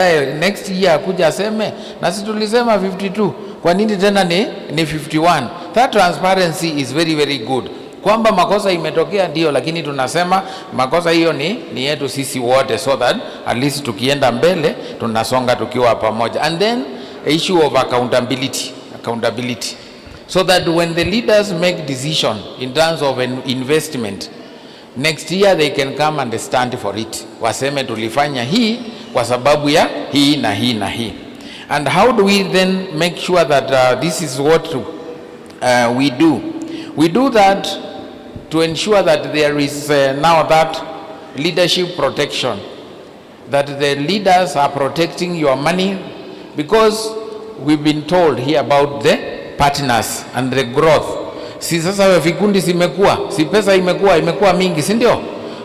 next year kuja aseme na sisi tulisema 52, kwa nini tena ni 51? That transparency is very very good, kwamba makosa imetokea ndio, lakini tunasema makosa hiyo ni yetu sisi wote, so that at least tukienda mbele tunasonga tukiwa pamoja. And then issue of accountability, so that when the leaders make decision in terms of an investment next year, they can come and stand for it, waseme tulifanya hii kwa sababu ya hii na hii na hii. And how do we then make sure that this is what we do? We do that to ensure that there is now that leadership protection, that the leaders are protecting your money, because we've been told here about the partners and the growth. Si sasa vikundi simekuwa, si pesa imekuwa mingi, si ndio?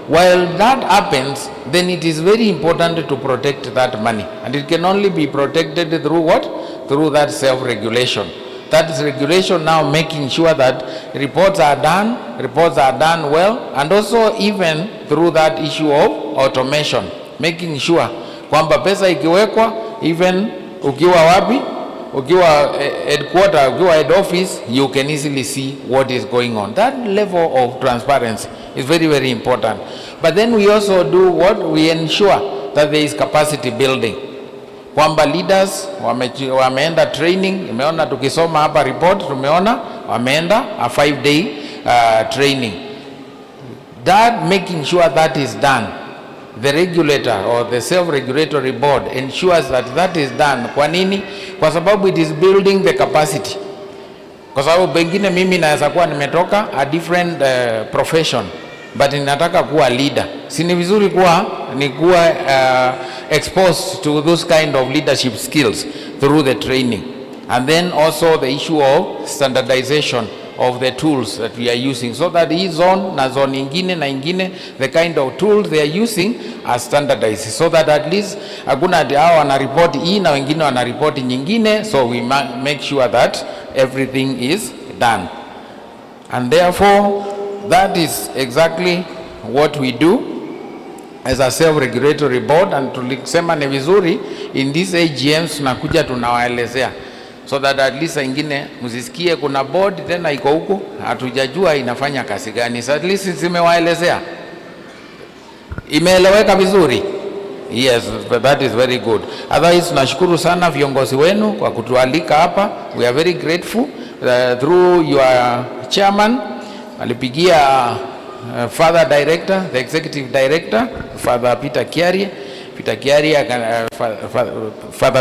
While that happens, then it is very important to protect that money, and it can only be protected through what? Through that self-regulation. That is regulation now making sure that reports are done well, and also even through that issue of automation, making sure kwamba pesa ikiwekwa, even ukiwa wapi, ukiwa headquarter, ukiwa head office, you can easily see what is going on. That level of transparency is very very important. But then we also do what? We ensure that there is capacity building, kwamba leaders wameenda training. Imeona tukisoma hapa report, tumeona wameenda a 5-day training. That making sure that is done, the regulator or the self-regulatory board ensures that that is done. Kwa nini? Kwa sababu it is building the capacity. Kwa sababu pengine mimi naweza kuwa nimetoka a different profession, but ninataka kuwa leader. Si ni vizuri kuwa exposed to those kind of leadership skills through the training. And then also the issue of standardization of the tools that we are using, so that hii zone na zone ingine na ingine, the kind of tools they are using are standardized, so that at least hakuna hao wanaripoti hii na wengine wanaripoti nyingine. So we make sure that everything is done, and therefore that is exactly what we do as a self-regulatory board. And tulisema ni vizuri in these AGMs tunakuja tunawaelezea, so that at least ingine msisikie kuna board tena iko huko hatujajua inafanya kazi gani. So at least zimewaelezea, imeeleweka vizuri. Yes, that is very good. Otherwise tunashukuru sana viongozi wenu kwa kutualika hapa. We are very grateful through your chairman alipigia Father Director, the Executive Director, Father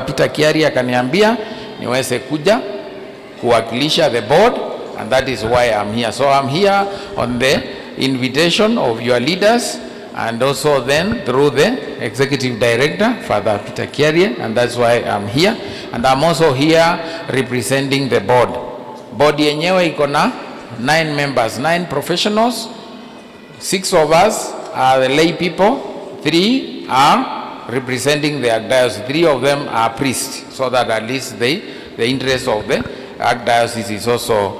Peter Kiari akaniambia niweze kuja kuwakilisha the board, and that is why I'm here. So I'm here on the invitation of your leaders, and also then through the Executive Director, Father Peter Kiari, and that's why I'm here. And I'm also here representing the board. Board yenyewe iko na 9 members, 9 professionals. 6 of us are the lay people, 3 are representing the archdiocese. 3 of them are priests, so that at least the interest of the archdiocese is also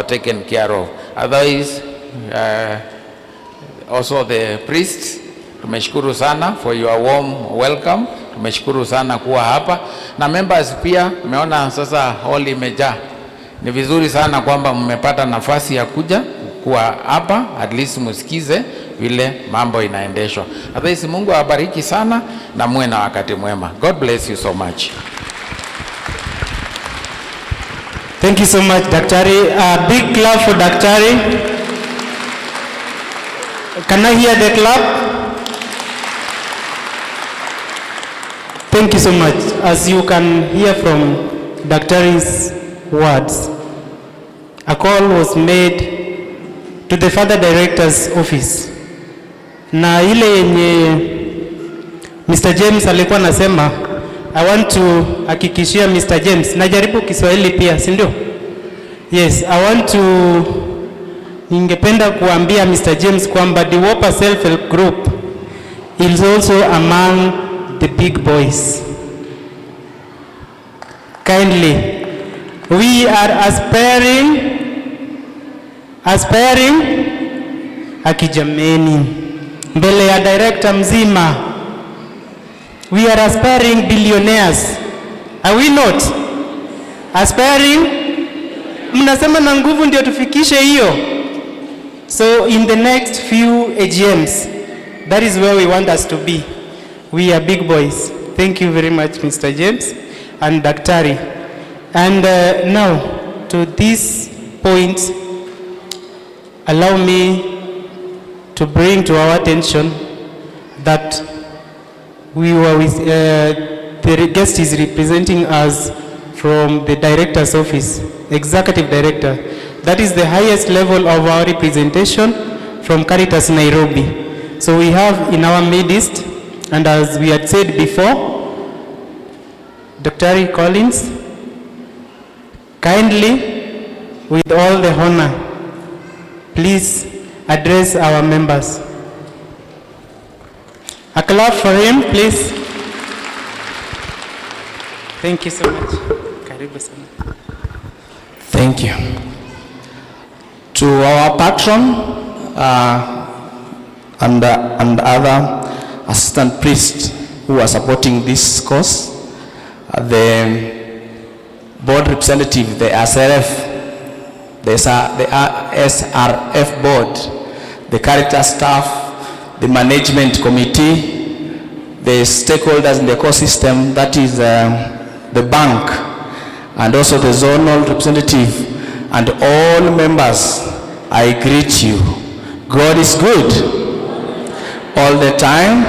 taken care of. Otherwise, also the priests, tumeshukuru sana for your warm welcome. Tumeshukuru sana kuwa hapa, na members pia umeona sasa hall imejaa. Ni vizuri sana kwamba mmepata nafasi ya kuja kuwa hapa, at least musikize vile mambo inaendeshwa. Otherwise, Mungu awabariki sana na muwe na wakati mwema. God bless you so much. Thank you so much, Daktari. A big clap for Daktari. Can I hear the clap? Thank you so much. As you can hear from Daktari's words, a call was made to the Father Director's office, na ile yenye Mr. James alikuwa nasema, I want to hakikishia Mr. James, najaribu Kiswahili pia, si ndio? Yes, ningependa kuambia Mr. James kwamba the Wopa Self-Help Group is also among the big boys. Kindly, we are aspiring akijameni mbele ya director mzima We are aspiring billionaires. Are we not? Aspiring? Mnasema na nguvu ndio tufikishe hiyo. So in the next few AGMs, that is where we want us to be. We are big boys. Thank you very much, Mr. James and Daktari. And now, to this point, allow me to bring to our attention that we were with, the guest is representing us from the director's office, executive director. That is the highest level of our representation from Caritas Nairobi. So we have in our midst, and as we had said before, Dr. Collins, kindly, with all the honor, please address our members. A clap for him, please. Thank you so much. Karibu sana. Thank you. To our patron and other assistant priests who are supporting this cause, the board representative, the SRF, the SRF board, the Caritas staff, the management committee, the stakeholders in the ecosystem, that is the bank, and also the zonal representative, and all members, I greet you. God is good all the time.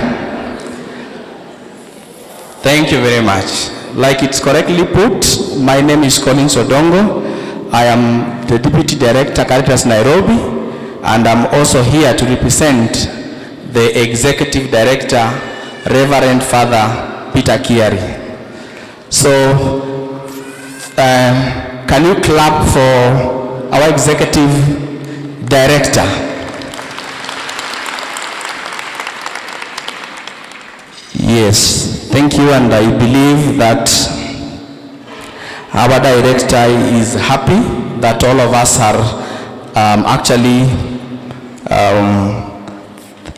Thank you very much. Like it's correctly put, my name is Collins Odongo. I am the Deputy Director, Caritas Nairobi, and I'm also here to represent the Executive Director, Reverend Father Peter Kiari. So, can you clap for our Executive Director? Yes, thank you, and I believe that our director is happy that all of us are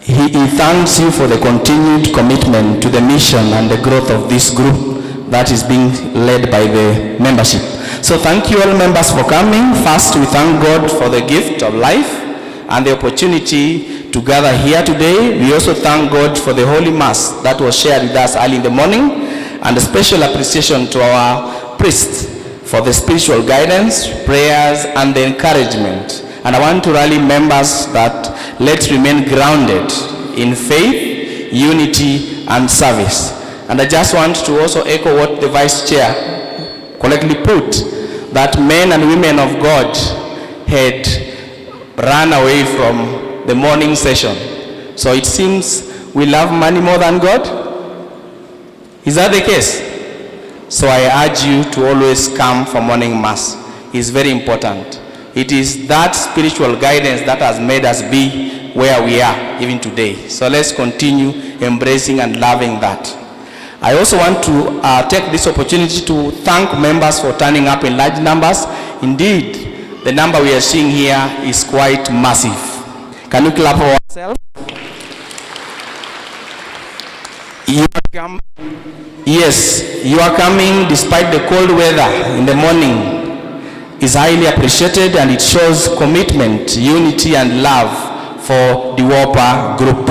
he thanks you for the continued commitment to the mission and the growth of this group that is being led by the membership. So thank you all members for coming. First, we thank God for the gift of life and the opportunity to gather here today. We also thank God for the Holy Mass that was shared with us early in the morning, and a special appreciation to our priests for the spiritual guidance, prayers, and the encouragement. And I want to rally members that let's remain grounded in faith, unity, and service. And I just want to also echo what the Vice Chair correctly put, that men and women of God had run away from the morning session. So it seems we love money more than God. Is that the case? So I urge you to always come for morning mass. It's very important. It is that spiritual guidance that has made us be where we are even today. So let's continue embracing and loving that. I also want to take this opportunity to thank members for turning up in large numbers. Indeed, the number we are seeing here is quite massive. Can you clap for ourselves? Yes, you are coming despite the cold weather in the morning is highly appreciated, and it shows commitment, unity, and love for the WOPA group.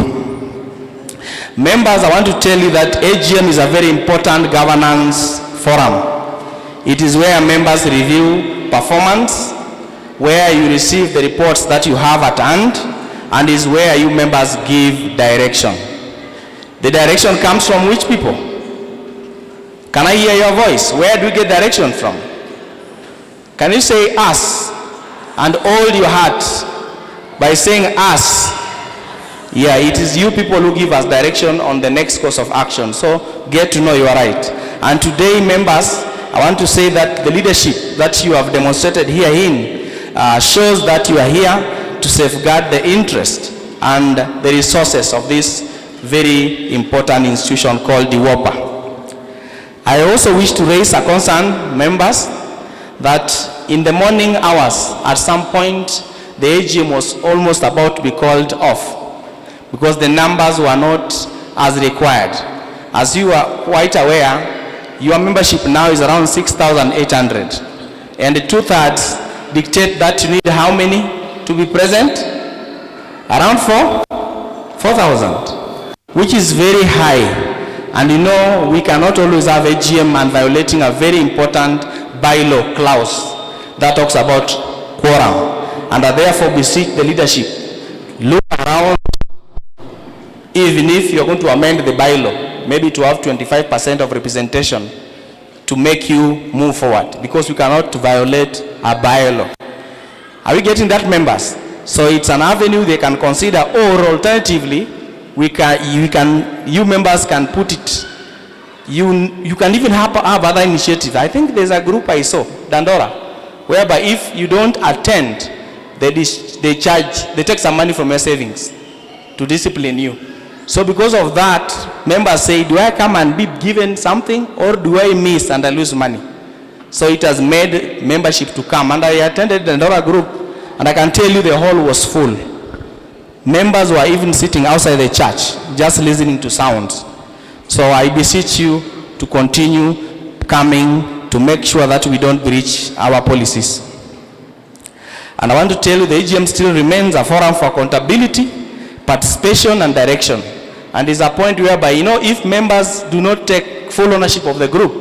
Members, I want to tell you that AGM is a very important governance forum. It is where members review performance, where you receive the reports that you have at hand, and is where you members give direction. The direction comes from which people? Can I hear your voice? Where do we get direction from? Can you say us and hold your heart by saying us? Yeah, it is you people who give us direction on the next course of action. So get to know you are right. And today, members, I want to say that the leadership that you have demonstrated herein shows that you are here to safeguard the interest and the resources of this very important institution called the WOPA. I also wish to raise a concern, members, that in the morning hours, at some point, the AGM was almost about to be called off because the numbers were not as required. As you are quite aware, your membership now is around 6,800. And the 2/3 dictate that you need how many to be present? Around 4,000, which is very high. And you know, we cannot always have a GM and violating a very important bylaw clause that talks about quorum. And I therefore beseech the leadership, look around, even if you're going to amend the bylaw, maybe to have 25% of representation to make you move forward, because we cannot violate a bylaw. Are we getting that, members? So it's an avenue they can consider, or alternatively, you members can put it. You can even have other initiatives. I think there's a group I saw, Dandora, whereby if you don't attend, they take some money from your savings to discipline you. So because of that, members say, do I come and be given something, or do I miss and I lose money? So it has made membership to come. And I attended another group, and I can tell you the hall was full. Members were even sitting outside the church, just listening to sounds. So I beseech you to continue coming to make sure that we don't breach our policies. And I want to tell you the AGM still remains a forum for accountability, participation, and direction. And is a point whereby, you know, if members do not take full ownership of the group,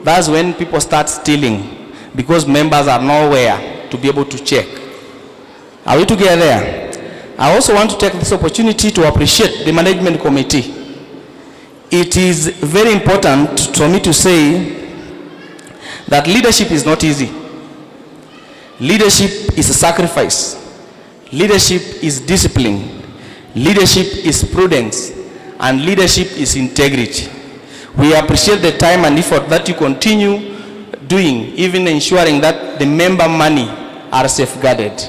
that's when people start stealing, because members are nowhere to be able to check. Are we together there? I also want to take this opportunity to appreciate the management committee. It is very important for me to say that leadership is not easy. Leadership is a sacrifice. Leadership is discipline. Leadership is prudence. And leadership is integrity. We appreciate the time and effort that you continue doing, even ensuring that the member money are safeguarded.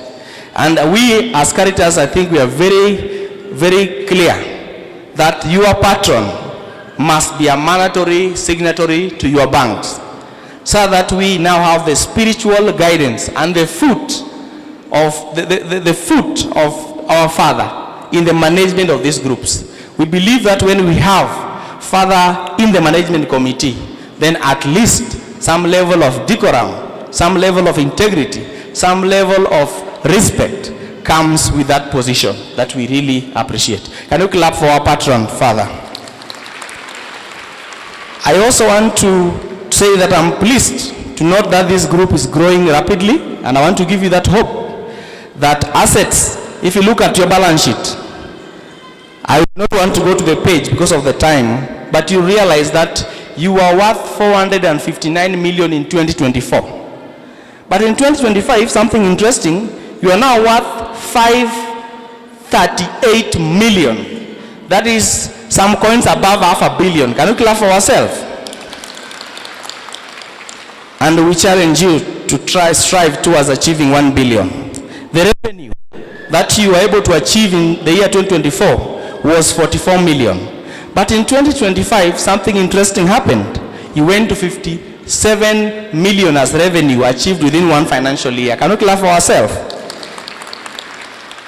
And we as Caritas, I think we are very, very clear that your patron must be a mandatory signatory to your banks, so that we now have the spiritual guidance and the foot of the foot of our Father in the management of these groups. We believe that when we have Father in the management committee, then at least some level of decorum, some level of integrity, some level of respect comes with that position that we really appreciate. Can you clap for our patron, Father? I also want to say that I'm pleased to note that this group is growing rapidly, and I want to give you that hope that assets, if you look at your balance sheet, I would not want to go to the page because of the time, but you realize that you are worth 459 million in 2024. But in 2025, something interesting, you are now worth 538 million. That is some coins above $500 million. Can we clap for ourselves? And we challenge you to strive towards achieving 1 billion. The revenue that you were able to achieve in the year 2024 was 44 million. But in 2025, something interesting happened. You went to 57 million as revenue achieved within one financial year. Can we clap for ourselves?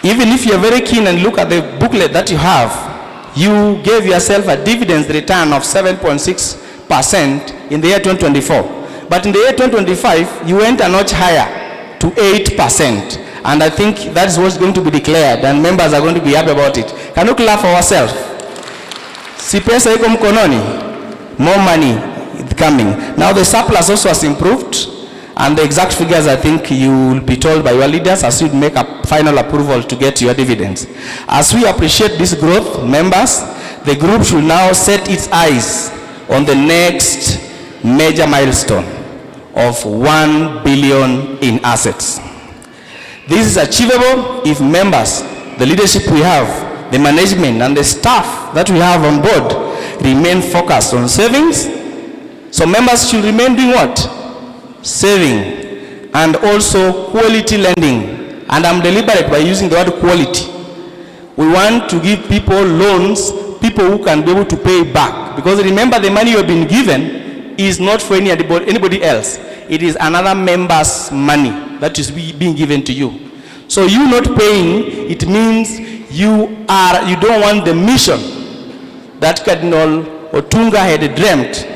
Even if you're very keen and look at the booklet that you have, you gave yourself a dividend return of 7.6% in the year 2024. But in the year 2025, you went a notch higher to 8%. And I think that is what's going to be declared, and members are going to be happy about it. Can you clap for ourselves? Si pesa iko mkononi, more money is coming. Now the surplus also has improved, and the exact figures I think you will be told by your leaders as you make a final approval to get your dividends. As we appreciate this growth, members, the group should now set its eyes on the next major milestone of 1 billion in assets. This is achievable if members, the leadership we have, the management and the staff that we have on board remain focused on savings. So members should remain doing what? Saving, and also quality lending. And I'm deliberate by using the word quality. We want to give people loans, people who can be able to pay back. Because remember, the money you have been given is not for anybody else. It is another member's money that is being given to you. So you not paying, it means you don't want the mission that Cardinal Otunga had dreamt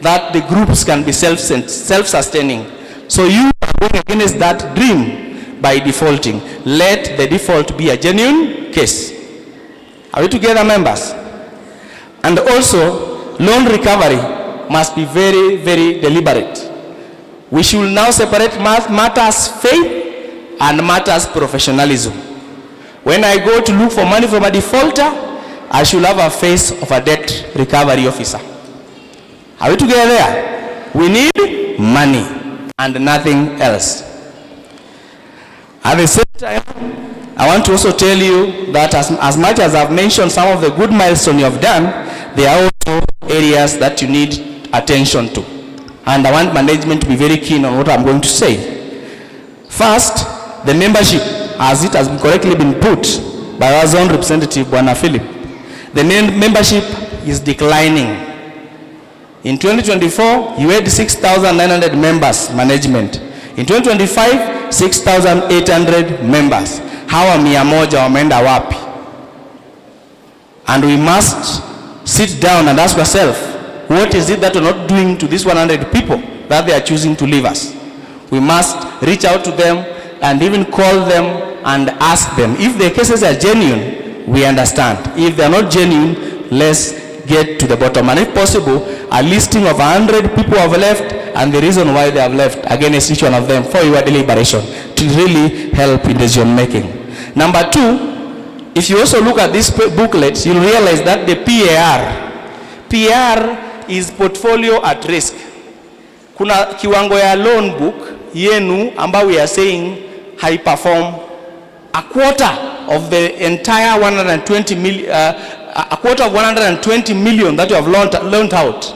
that the groups can be self-sustaining. So you are going against that dream by defaulting. Let the default be a genuine case. Are we together, members? And also, loan recovery must be very, very deliberate. We should now separate matters faith and matters professionalism. When I go to look for money from a defaulter, I should have a face of a debt recovery officer. Are we together there? We need money and nothing else. At the same time, I want to also tell you that as much as I've mentioned some of the good milestones you have done, there are also areas that you need attention to. And I want management to be very keen on what I'm going to say. First, the membership, as it has correctly been put by our own representative, Bwana Philip. The membership is declining. In 2024, you had 6,900 members, management. In 2025, 6,800 members. Hawa 100 wameenda wapi? And we must sit down and ask ourselves, what is it that we're not doing to these 100 people that they are choosing to leave us? We must reach out to them and even call them and ask them. If their cases are genuine, we understand. If they are not genuine, let's get to the bottom. And if possible, a listing of 100 people who have left and the reason why they have left against each one of them for your deliberation to really help in decision making. Number two, if you also look at this booklet, you'll realize that the PAR is portfolio at risk. Kuna kiwango ya loan book yenu ambao we are saying high perform. A quarter of the entire 120 million, a quarter of 120 million that you have loaned out,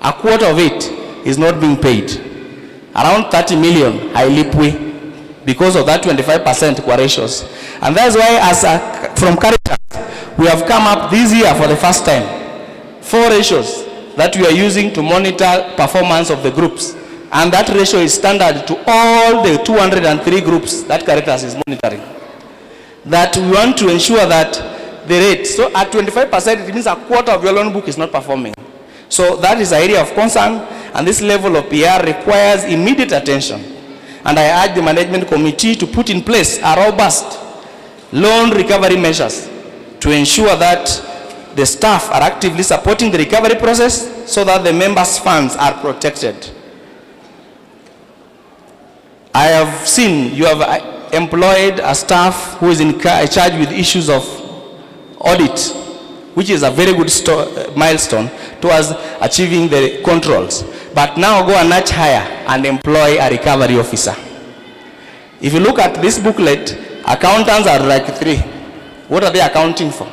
a quarter of it is not being paid. Around 30 million hailipwi because of that 25% kwa ratios. And that's why from Caritas, we have come up this year for the first time, 4 ratios that we are using to monitor performance of the groups. And that ratio is standard to all the 203 groups that Caritas is monitoring. That we want to ensure that the rate, so at 25%, it means a quarter of your loan book is not performing. So that is an area of concern, and this level of PR requires immediate attention. And I urge the management committee to put in place a robust loan recovery measures to ensure that the staff are actively supporting the recovery process so that the members' funds are protected. I have seen you have employed a staff who is in charge with issues of audit, which is a very good milestone towards achieving the controls. But now go a notch higher and employ a recovery officer. If you look at this booklet, accountants are like 3. What are they accounting for?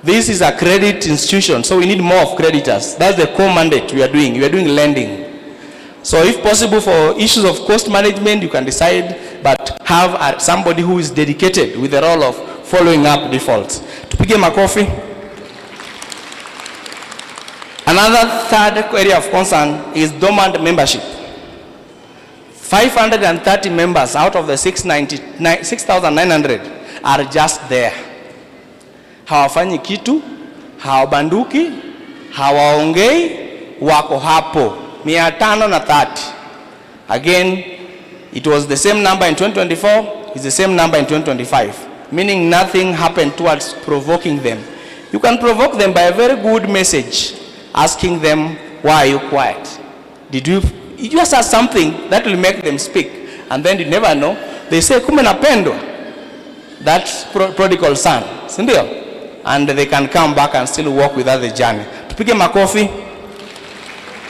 This is a credit institution, so we need more of creditors. That's the core mandate we are doing. We are doing lending. So if possible for issues of cost management, you can decide, but have somebody who is dedicated with the role of following up defaults. Tupige makofi. Another third area of concern is dormant membership. 530 members out of the 6,900 are just there. Hawafanyi kitu, hawabanduki, hawaongei, wako hapo. 530. Again, it was the same number in 2024, it's the same number in 2025. Meaning nothing happened towards provoking them. You can provoke them by a very good message, asking them, why are you quiet? You just ask something that will make them speak, and then you never know. They say, kume napendwa, that prodigal son, sindio? And they can come back and still walk with us the journey. Tupige makofi.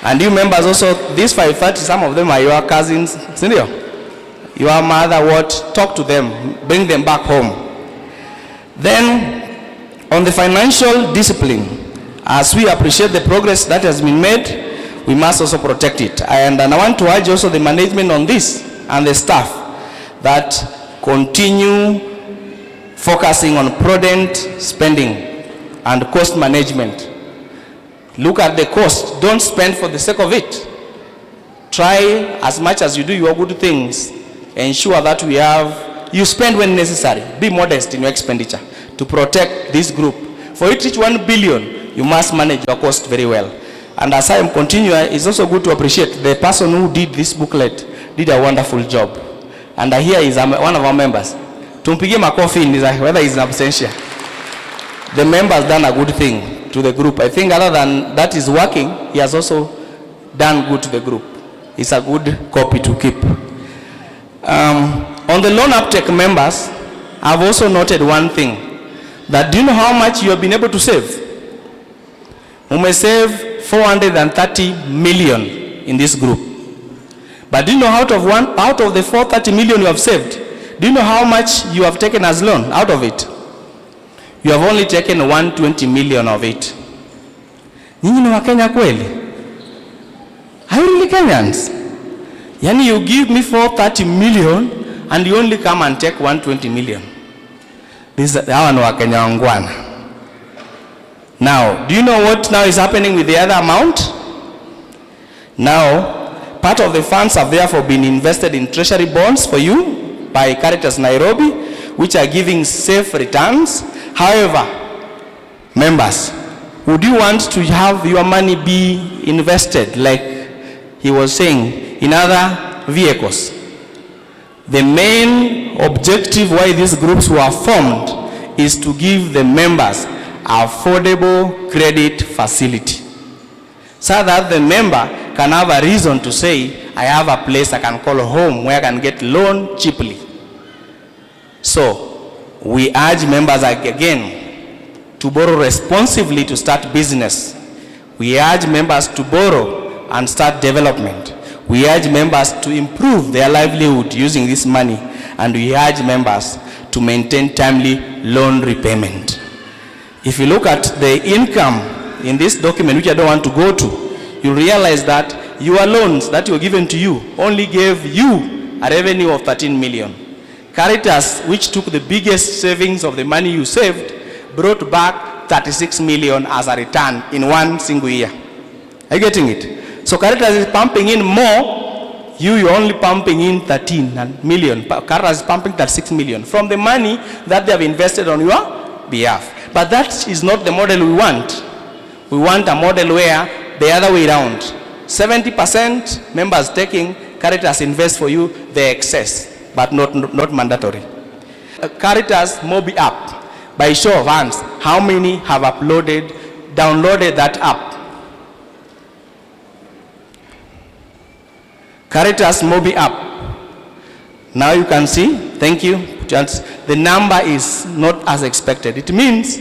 And you members also, these 530, some of them are your cousins, sindio? Your mother, what? Talk to them, bring them back home. Then, on the financial discipline, as we appreciate the progress that has been made, we must also protect it. And I want to urge also the management on this and the staff that continue focusing on prudent spending and cost management. Look at the cost. Don't spend for the sake of it. Try as much as you do your good things. Ensure that you spend when necessary. Be modest in your expenditure to protect this group. For each 1 billion, you must manage your cost very well. And as I am continuing, it's also good to appreciate the person who did this booklet did a wonderful job. And here is one of our members. Tumpigie makofi whether he's an absentia. The members done a good thing to the group. I think other than that is working, he has also done good to the group. It's a good copy to keep. On the loan uptake members, I've also noted one thing. That do you know how much you have been able to save? You may save 430 million in this group. But do you know out of the 430 million you have saved, do you know how much you have taken as loan out of it? You have only taken 120 million of it. Nyinyi ni Wakenya kweli? Are you really Kenyans? Yani you give me 430 million and you only come and take 120 million. Hawa ni Wakenya wangwana. Now, do you know what now is happening with the other amount? Now, part of the funds have therefore been invested in treasury bonds for you by Caritas Nairobi, which are giving safe returns. However, members, would you want to have your money be invested, like he was saying, in other vehicles? The main objective why these groups were formed is to give the members affordable credit facility, so that the member can have a reason to say, I have a place I can call home where I can get loan cheaply. So, we urge members again to borrow responsibly to start business. We urge members to borrow and start development. We urge members to improve their livelihood using this money, and we urge members to maintain timely loan repayment. If you look at the income in this document, which I don't want to go to, you realize that your loans that were given to you only gave you a revenue of 13 million. Caritas, which took the biggest savings of the money you saved, brought back 36 million as a return in one single year. Are you getting it? So Caritas is pumping in more, you're only pumping in 13 million. Caritas is pumping 36 million from the money that they have invested on your behalf. But that is not the model we want. We want a model where the other way around. 70% members taking, Caritas invest for you the excess, but not mandatory. Caritas Mobi app, by show of hands, how many have downloaded that app? Caritas Mobi app. Now you can see, thank you. The number is not as expected. It means,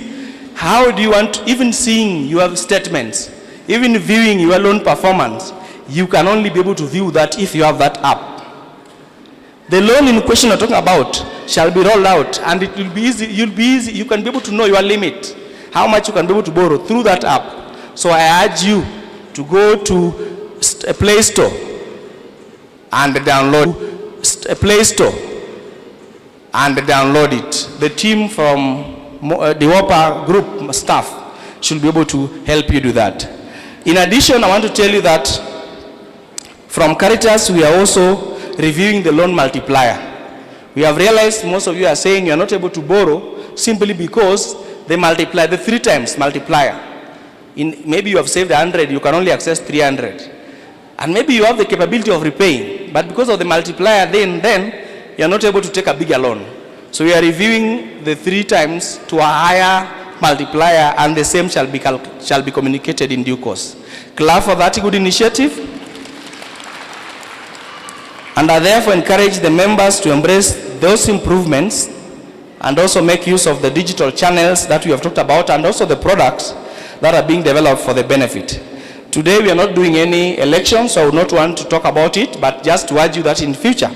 how do you want, even seeing your statements, even viewing your loan performance, you can only be able to view that if you have that app. The loan in question we're talking about shall be rolled out, and it will be easy, you can be able to know your limit, how much you can be able to borrow through that app. So I urge you to go to a Play Store and download it. The team from the WOPA group staff should be able to help you do that. In addition, I want to tell you that from Caritas, we are also reviewing the loan multiplier. We have realized most of you are saying you are not able to borrow simply because the 3 times multiplier. Maybe you have saved 100, you can only access 300. And maybe you have the capability of repaying, but because of the multiplier, then you are not able to take a bigger loan. So we are reviewing the 3 times to a higher multiplier, and the same shall be communicated in due course. Clap for that good initiative. And I therefore encourage the members to embrace those improvements and also make use of the digital channels that we have talked about, and also the products that are being developed for the benefit. Today we are not doing any elections, so I would not want to talk about it, but just to urge you that in future,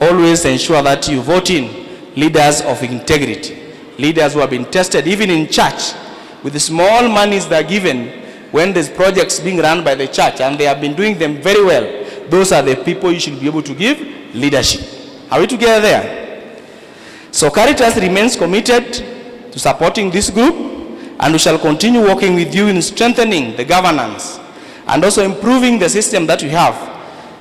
always ensure that you vote in leaders of integrity, leaders who have been tested even in church with the small monies that are given when there's projects being run by the church, and they have been doing them very well. Those are the people you should be able to give leadership. Are we together there? So Caritas remains committed to supporting this group, and we shall continue working with you in strengthening the governance and also improving the system that we have,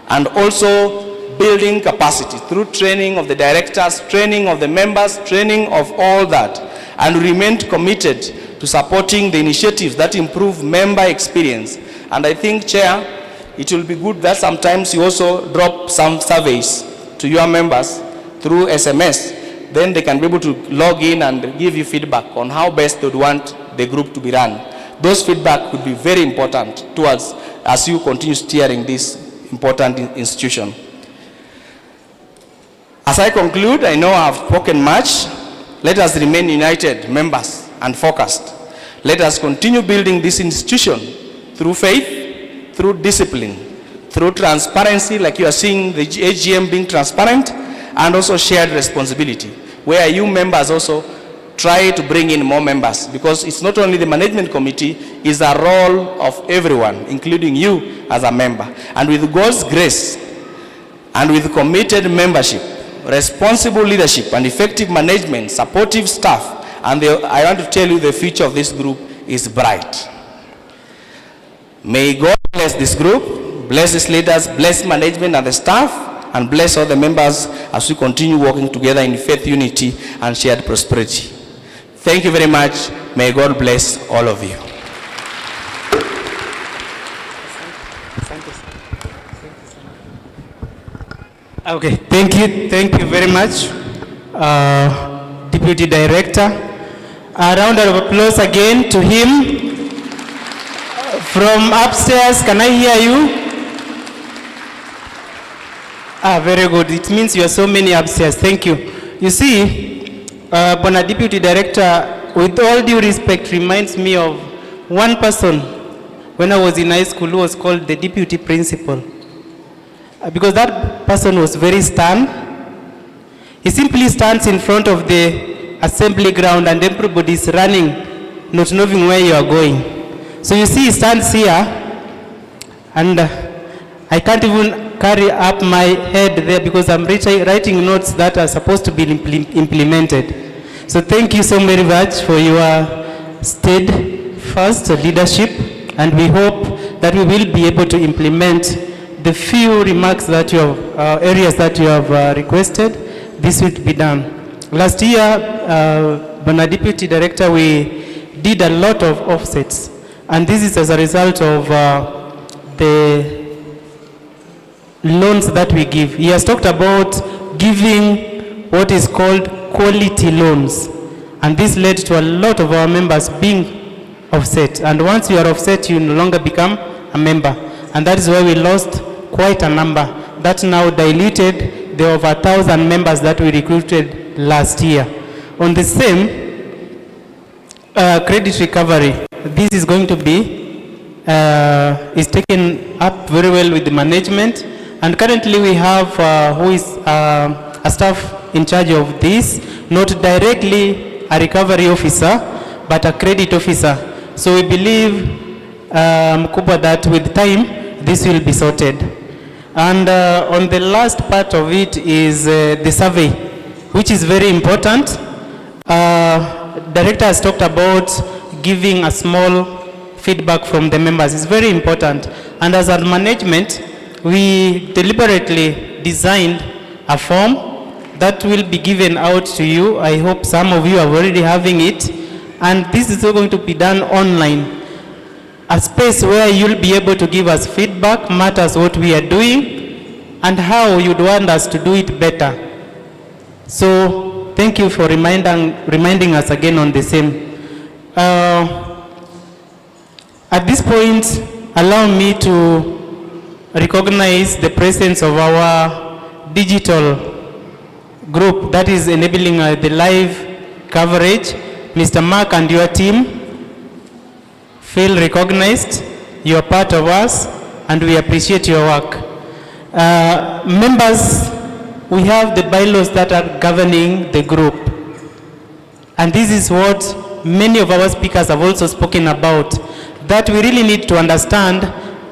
and also building capacity through training of the directors, training of the members, training of all that, and we remain committed to supporting the initiatives that improve member experience. And I think, Chair, it will be good that sometimes you also drop some surveys to your members through SMS. Then they can be able to log in and give you feedback on how best they would want the group to be run. Those feedback could be very important towards as you continue steering this important institution. As I conclude, I know I have spoken much. Let us remain united members and focused. Let us continue building this institution through faith, through discipline, through transparency, like you are seeing the AGM being transparent, and also shared responsibility, where you members also try to bring in more members, because it's not only the management committee, it's a role of everyone, including you as a member. And with God's grace and with committed membership, responsible leadership and effective management, supportive staff, and I want to tell you the future of this group is bright. May God bless this group, bless its leaders, bless management and the staff, and bless all the members as we continue working together in faith, unity, and shared prosperity. Thank you very much. May God bless all of you. Okay, thank you very much, Deputy Director. A round of applause again to him. From upstairs, can I hear you? Very good. It means you are so many upstairs. Thank you. You see, Bona Deputy Director, with all due respect, reminds me of one person when I was in high school who was called the Deputy Principal. Because that person was very stern. He simply stands in front of the assembly ground and everybody is running, not knowing where you are going. So you see, he stands here and I can't even carry up my head there because I'm writing notes that are supposed to be implemented. So thank you so very much for your steadfast leadership, and we hope that we will be able to implement the few remarks that you have, areas that you have requested. This will be done. Last year, Bona Deputy Director, we did a lot of offsets, and this is as a result of the loans that we give. He has talked about giving what is called quality loans, and this led to a lot of our members being offset, and once you are offset, you no longer become a member, and that is why we lost quite a number. That now diluted the over 1,000 members that we recruited last year. On the same credit recovery, this is going to be is taken up very well with the management, and currently we have who is a staff in charge of this, not directly a recovery officer, but a credit officer. So we believe, Mkubwa, that with time this will be sorted. And on the last part of it is the survey, which is very important. Director has talked about giving a small feedback from the members. It's very important. And as a management, we deliberately designed a form that will be given out to you. I hope some of you are already having it. And this is all going to be done online. A space where you'll be able to give us feedback, matters what we are doing, and how you'd want us to do it better. So thank you for reminding us again on the same. At this point, allow me to recognize the presence of our digital group that is enabling the live coverage. Mr. Mark and your team, feel recognized. You are part of us and we appreciate your work. Members, we have the bylaws that are governing the group. And this is what many of our speakers have also spoken about, that we really need to understand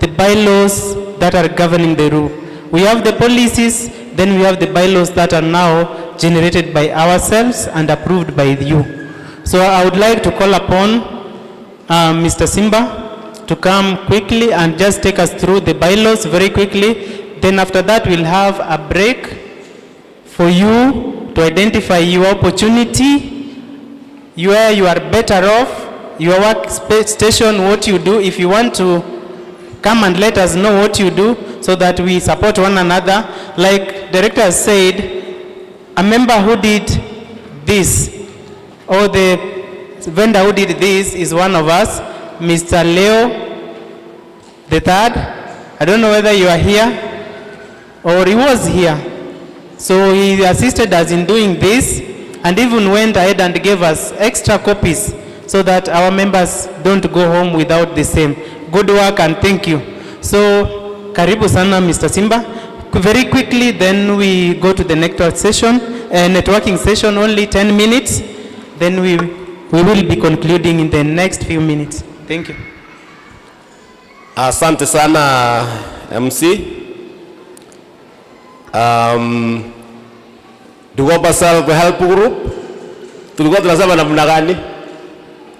the bylaws that are governing the group. We have the policies, then we have the bylaws that are now generated by ourselves and approved by you. So I would like to call upon Mr. Simba to come quickly and just take us through the bylaws very quickly. Then after that, we'll have a break for you to identify your opportunity, where you are better off, your station, what you do. If you want to come and let us know what you do so that we support one another. Like director has said, a member who did this or the vendor who did this is one of us, Mr. Leo the third. I don't know whether you are here or he was here. So he assisted us in doing this and even went ahead and gave us extra copies so that our members don't go home without the same. Good work and thank you. So, karibu sana Mr. Simba. Very quickly, then we go to the networking session, only 10 minutes. Then we will be concluding in the next few minutes. Thank you. Asante sana MC. Tugopa self-help group. Tulikuwa tunasema namna gani?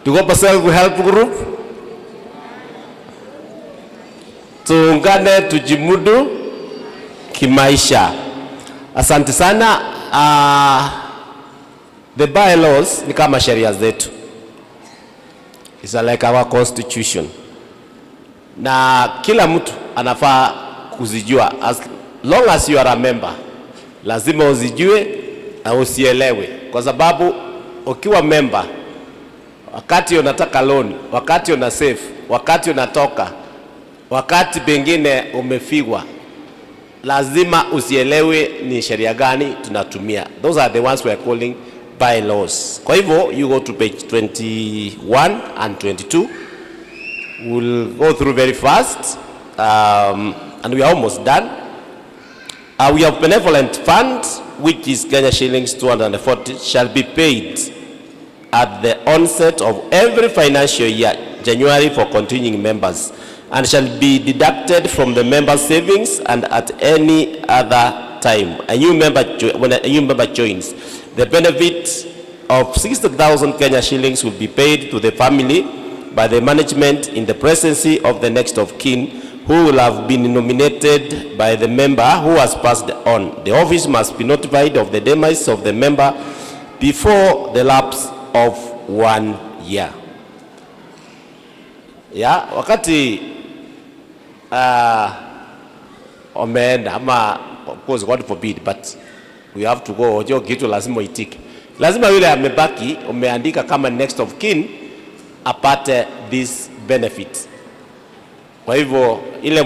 Tugopa self-help group. Tuungane tujimudu kimaisha. Asante sana. The bylaws ni kama sheria zetu. It's like our constitution. Na kila mtu anafaa kuzijua. As long as you are a member, lazima uzijue na usielewe. Kwa sababu ukiwa member, wakati unataka loan, wakati una save, wakati unatoka, wakati pengine umefigwa, lazima usielewe ni sheria gani tunatumia. Those are the ones we are calling bylaws. Kwa hivyo, you go to page 21 and 22. We'll go through very fast, and we are almost done. We have benevolent fund, which is Kenya shillings 240, shall be paid at the onset of every financial year, January, for continuing members, and shall be deducted from the member savings and at any other time. When a new member joins, the benefit of 60,000 Kenya shillings will be paid to the family by the management in the presence of the next of kin who will have been nominated by the member who has passed on. The office must be notified of the demise of the member before the lapse of 1 year. Yeah, wakati omeenda ama, of course God forbid, but we have to go. Ojo kitu lazima itike. Lazima yule amebaki umeandika kama next of kin apate this benefit. Kwa hivyo ile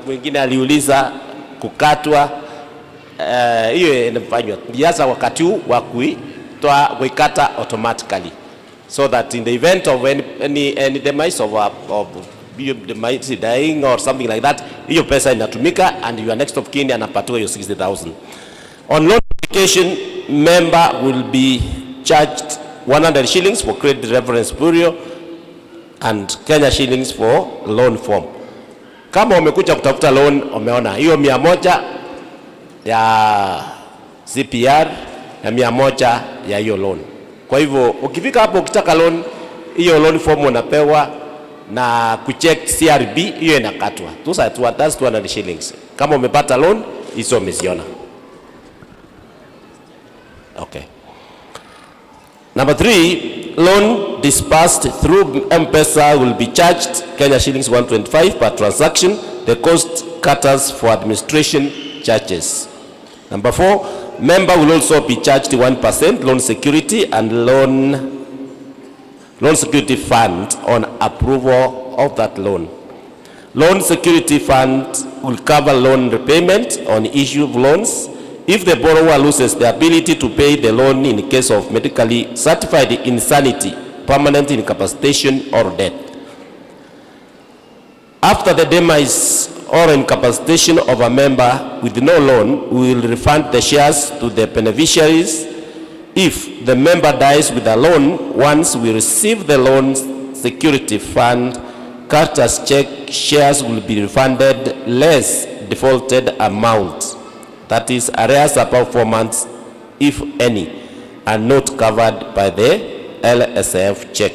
mwingine aliuliza kukatwa, hiyo inafanywa biasa wakati huu wa kuikata automatically, so that in the event of any demise of demise, dying or something like that, hiyo pesa inatumika and your next of kin anapatiwa hiyo 60,000. On loan application, member will be charged 100 shillings for credit reference bureau and Kenya shillings for loan form. Kama umekuja kutafuta loan, umeona hiyo 100 ya CPR na 100 ya hiyo loan. Kwa hivyo ukifika hapo ukitaka loan, hiyo loan form unapewa na kucheck CRB, hiyo inakatwa. That's 200 shillings. Kama umepata loan, hizo umeziona. Okay. Number 3, loan disbursed through M-Pesa will be charged Kenya shillings 125 per transaction. The cost caters for administration charges. Number 4, member will also be charged 1% loan security and loan security fund on approval of that loan. Loan security fund will cover loan repayment on issue of loans if the borrower loses the ability to pay the loan in case of medically certified insanity, permanent incapacitation, or death. After the demise or incapacitation of a member with no loan, we will refund the shares to the beneficiaries. If the member dies with a loan, once we receive the loan security fund, Carter's check shares will be refunded less defaulted amount. That is, arrears above 4 months, if any, are not covered by the LSF check.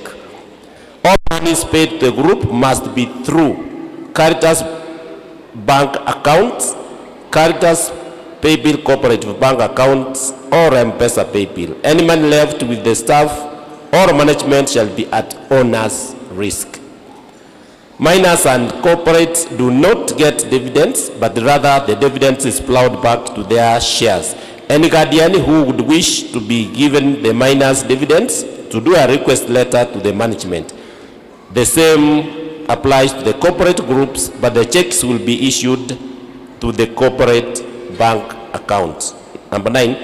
All monies paid to the group must be through Caritas bank accounts, Caritas Paybill Cooperative bank accounts, or M-Pesa Paybill. Any money left with the staff All management shall be at owner's risk. Minors and corporates do not get dividends, but rather the dividends is plowed back to their shares. Any guardian who would wish to be given the minors' dividends to do a request letter to the management. The same applies to the corporate groups, but the checks will be issued to the corporate bank account. Number 9,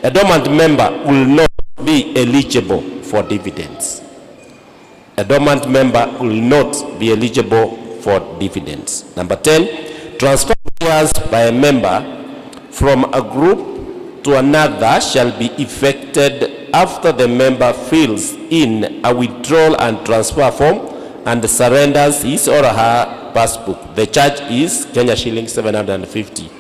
a dormant member will not be eligible for dividends. A dormant member will not be eligible for dividends. Number 10, transfer shares by a member from a group to another shall be effected after the member fills in a withdrawal and transfer form and surrenders his or her passbook. The charge is Kenya shillings 750.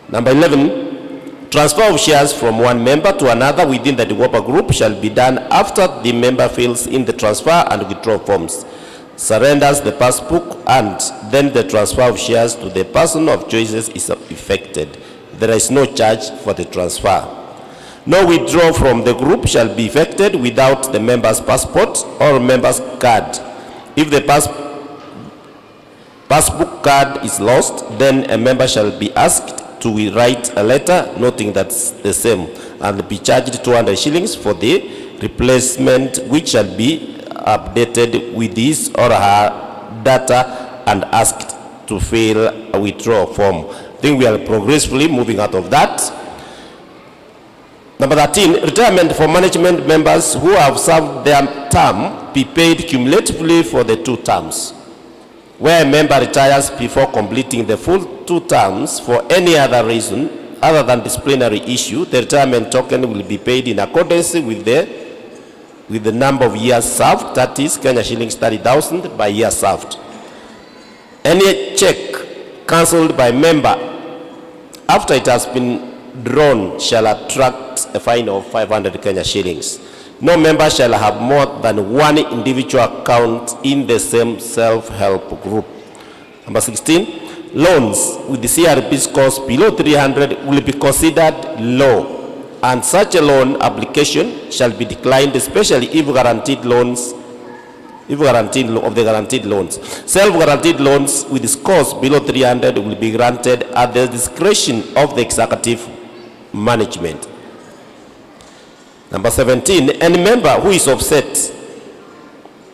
Number 11, transfer of shares from one member to another within the developer group shall be done after the member fills in the transfer and withdrawal forms, surrenders the passbook, and then the transfer of shares to the person of choices is effected. There is no charge for the transfer. No withdrawal from the group shall be effected without the member's passport or member's card. If the passbook card is lost, then a member shall be asked to write a letter noting that's the same and be charged 200 shillings for the replacement, which shall be updated with his or her data and asked to fill a withdrawal form. I think we are progressively moving out of that. Number 13, retirement for management members who have served their term be paid cumulatively for the 2 terms. Where a member retires before completing the full 2 terms for any other reason other than disciplinary issue, the retirement token will be paid in accordance with the number of years served, that is Kenya shillings 30,000 by year served. Any check cancelled by member after it has been drawn shall attract a fine of 500 Kenya shillings. No member shall have more than one individual account in the same self-help group. Number 16, loans with the CRP scores below 300 will be considered low, and such a loan application shall be declined, especially if guaranteed loans, of the guaranteed loans. Self-guaranteed loans with scores below 300 will be granted at the discretion of the executive management. Number 17, any member who is offset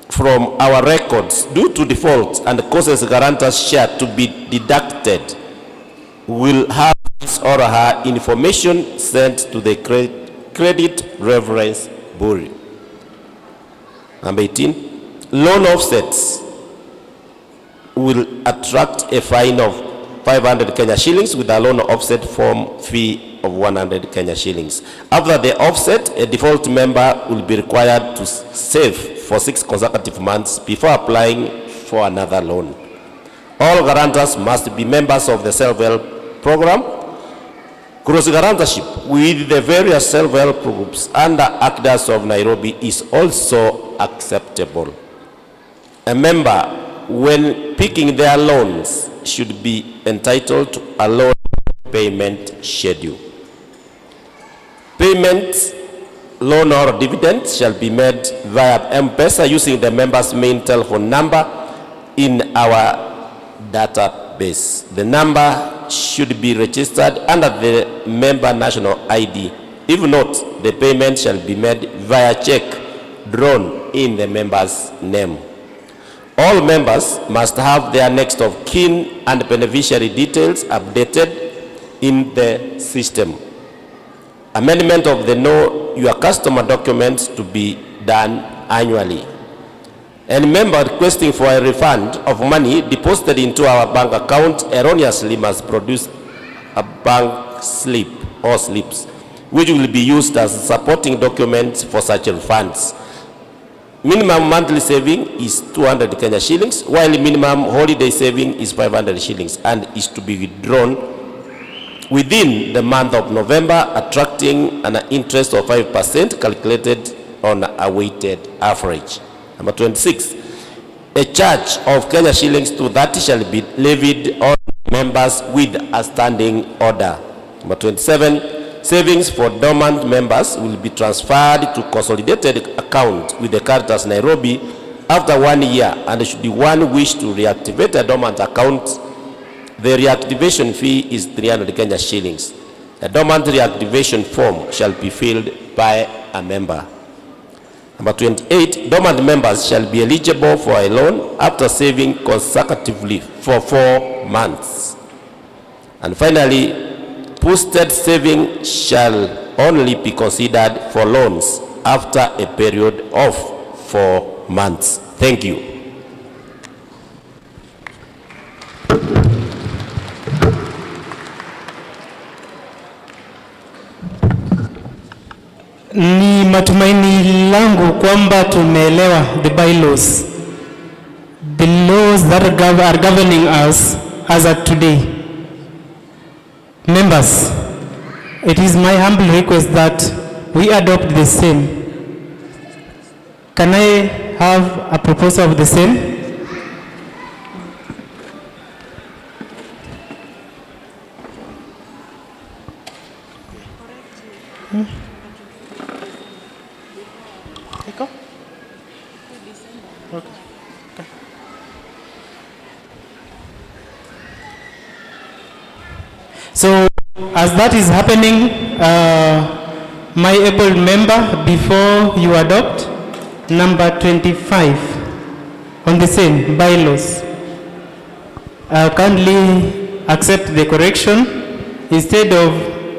from our records due to default and causes guarantor's share to be deducted will have his or her information sent to the credit reference bureau. Number 18, loan offsets will attract a fine of 500 Kenya shillings with a loan offset form fee of 100 Kenya shillings. After the offset, a default member will be required to save for 6 consecutive months before applying for another loan. All guarantors must be members of the self-help program. Cross-guarantorship with the various self-help groups under ACDAS of Nairobi is also acceptable. A member, when picking their loans, should be entitled to a loan payment schedule. Payment, loan or dividend shall be made via M-Pesa using the member's main telephone number in our database. The number should be registered under the member national ID. If not, the payment shall be made via check drawn in the member's name. All members must have their next of kin and beneficiary details updated in the system. Amendment of the Know Your Customer documents to be done annually. Any member requesting for a refund of money deposited into our bank account erroneously must produce a bank slip or slips, which will be used as supporting documents for such refunds. Minimum monthly saving is 200 Kenya shillings, while minimum holiday saving is 500 shillings and is to be withdrawn within the month of November, attracting an interest of 5% calculated on a weighted average. Number 26, a charge of Kenya shillings to 30 shall be levied on members with a standing order. Number 27, savings for dormant members will be transferred to consolidated account with the Caritas Nairobi after 1 year, and should one wish to reactivate a dormant account, the reactivation fee is 300 Kenya shillings. The dormant reactivation form shall be filled by a member. Number 28, dormant members shall be eligible for a loan after saving consecutively for 4 months. And finally, posted saving shall only be considered for loans after a period of 4 months. Thank you. Ni matumaini langu kwamba tumeelewa the bylaws, the laws that are governing us as at today. Members, it is my humble request that we adopt the same. Can I have a proposal of the same? So, as that is happening, my able member, before you adopt, number 25, on the same bylaws, kindly accept the correction. Instead of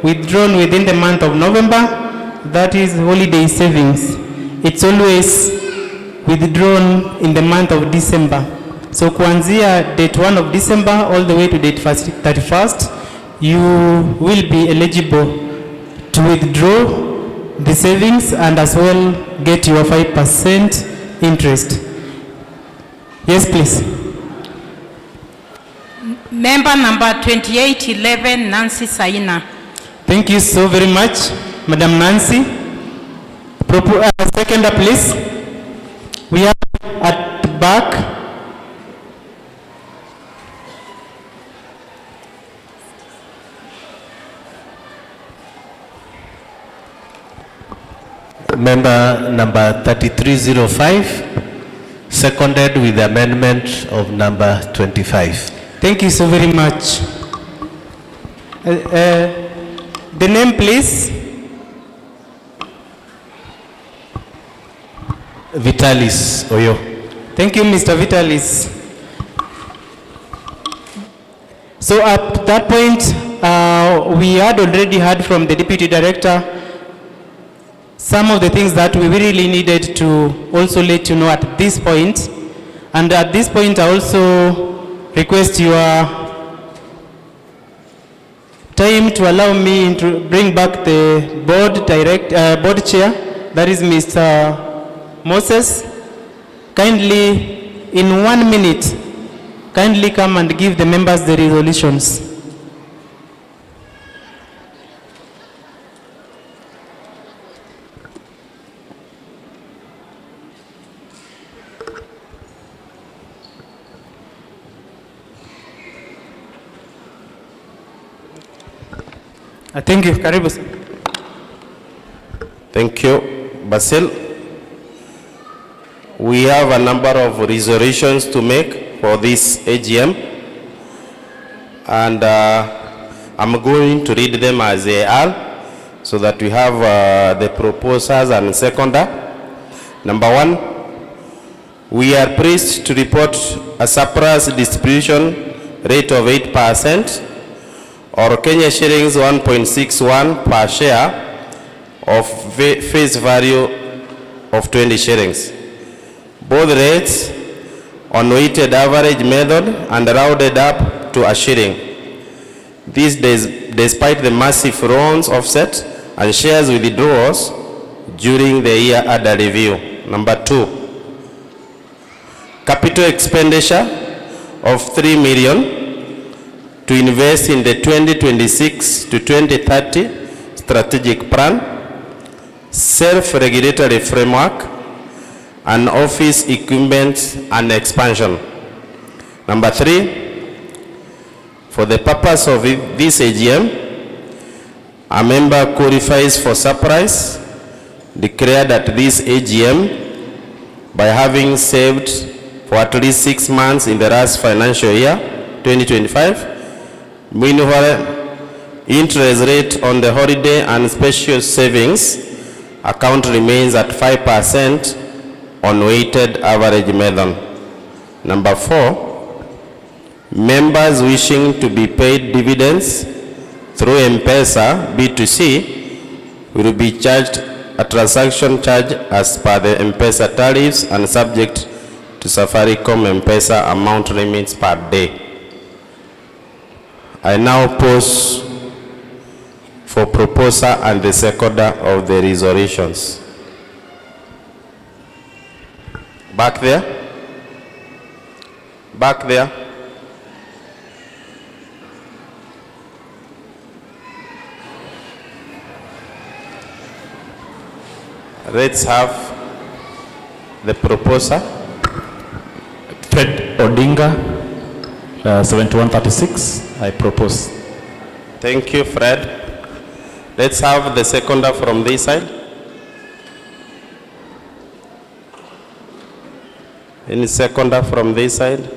withdrawn within the month of November, that is holiday savings, it's always withdrawn in the month of December. So kuanzia date 1 of December all the way to date 31st, you will be eligible to withdraw the savings and as well get your 5% interest. Yes, please. Member number 2811, Nancy Saina. Thank you so very much, Madam Nancy. Seconder, please. We have at the back. Member number 3305, seconded with the amendment of number 25. Thank you so very much. The name, please. Vitalis Oyo. Thank you, Mr. Vitalis. So at that point, we had already heard from the Deputy Director some of the things that we really needed to also let you know at this point. And at this point, I also request your time to allow me to bring back the board chair, that is Mr. Moses. Kindly, in 1 minute, kindly come and give the members the resolutions. Thank you. Karibu. Thank you, Basil. We have a number of resolutions to make for this AGM, and I'm going to read them as they are so that we have the proposers and seconder. Number 1, we are pleased to report a surplus distribution rate of 8%, or Kenya shillings 1.61 per share of face value of 20 shillings. Both rates on weighted average method and rounded up to a shilling. This despite the massive loans offset and shares withdrawals during the year under review. Number 2, capital expenditure of 3 million to invest in the 2026 to 2030 strategic plan, self-regulatory framework, and office equipment and expansion. Number 3, for the purpose of this AGM, A member qualifies for surprise declared at this AGM by having saved for at least 6 months in the last financial year, 2025. Meanwhile, interest rate on the holiday and special savings account remains at 5% on weighted average method. Number 4, members wishing to be paid dividends through M-Pesa B2C will be charged a transaction charge as per the M-Pesa tariffs and subject to Safaricom M-Pesa amount limits per day. I now pose for proposer and the seconder of the resolutions. Back there. Back there. Let's have the proposer. Fred Odinga, 7136, I propose. Thank you, Fred. Let's have the seconder from this side. Any seconder from this side?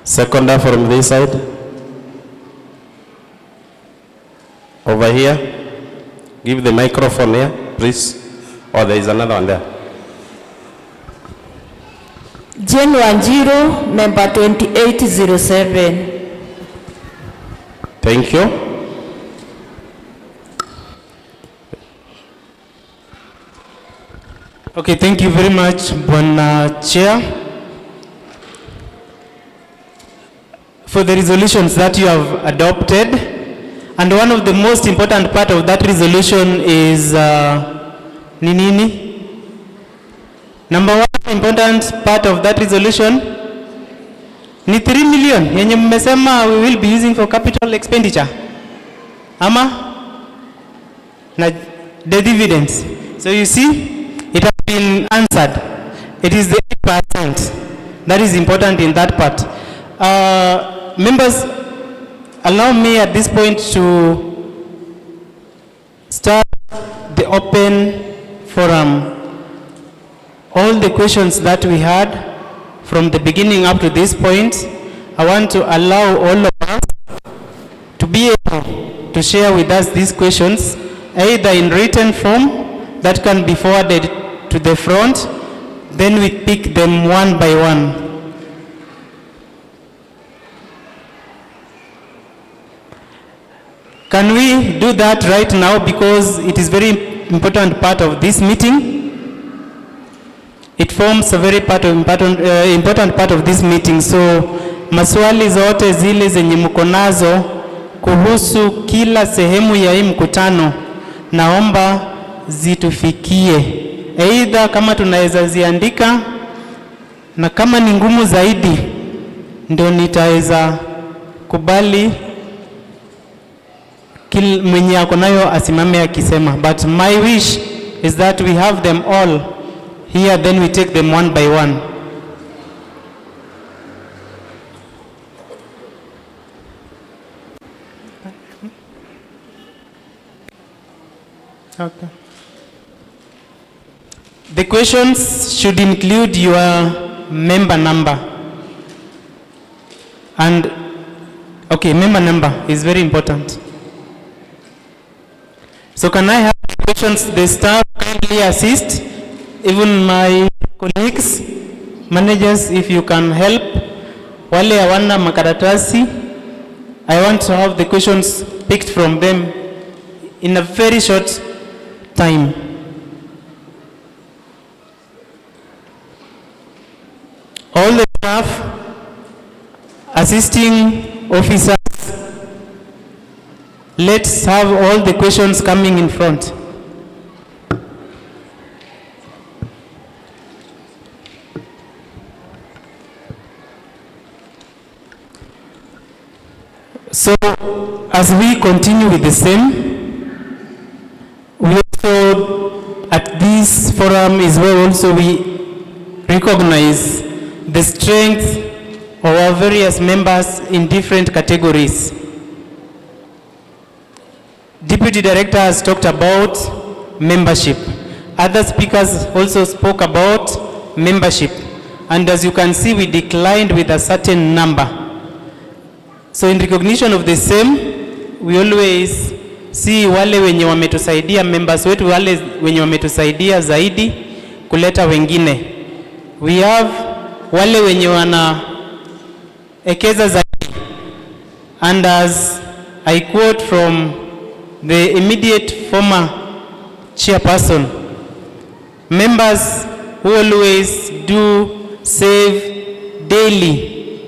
Seconder from this side? Over here. Give the microphone here, please. Oh, there is another one there. Jane Wanjiru, member 2807. Thank you. Okay, thank you very much, Bwana Chair, for the resolutions that you have adopted. And one of the most important part of that resolution is Ninini. Number one important part of that resolution ni 3 million yenye mmesema we will be using for capital expenditure. Ama na the dividends. So you see, it has been answered. It is the 8%. That is important in that part. Members, allow me at this point to start the open forum. All the questions that we had from the beginning up to this point, I want to allow all of us to be able to share with us these questions, either in written form that can be forwarded to the front, then we pick them one by one. Can we do that right now, because it is very important part of this meeting? It forms a very important part of this meeting. So maswali zote zile zenye mko nazo kuhusu kila sehemu ya hii mkutano, naomba zitufikie. Either kama tunaweza ziandika, na kama ni ngumu zaidi ndio nitaweza kubali mwenye ako nayo asimame akisema. But my wish is that we have them all here, then we take them one by one. Okay. The questions should include your member number. And, okay, member number is very important. So can I have questions? The staff kindly assist, even my colleagues, managers, if you can help. Wale hawana makaratasi, I want to have the questions picked from them in a very short time. All the staff, assisting officers, let's have all the questions coming in front. So, as we continue with the same, we also, at this forum is where also we recognize the strength our various members in different categories. Deputy Director has talked about membership. Other speakers also spoke about membership. And as you can see, we declined with a certain number. So in recognition of the same, we always see wale wenye wametusaidia, members wetu wale wenye wametusaidia zaidi kuleta wengine. We have wale wenye wana ekeza zaidi. And as I quote from the immediate former chairperson, members who always do save daily,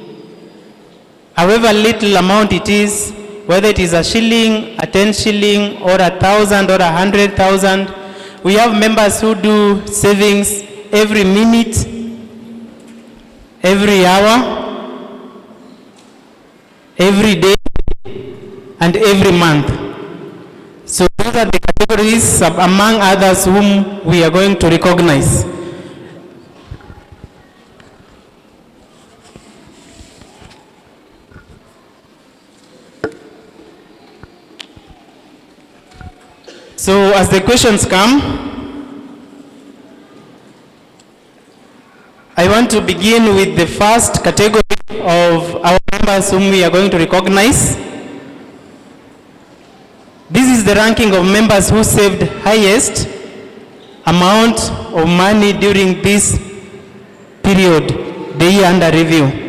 however little amount it is, whether it is a shilling, a 10 shilling, or 1,000 or 100,000. We have members who do savings every minute, every hour, every day, and every month. So those are the categories among others whom we are going to recognize. So as the questions come, I want to begin with the first category of our members whom we are going to recognize. This is the ranking of members who saved highest amount of money during this period, the year under review.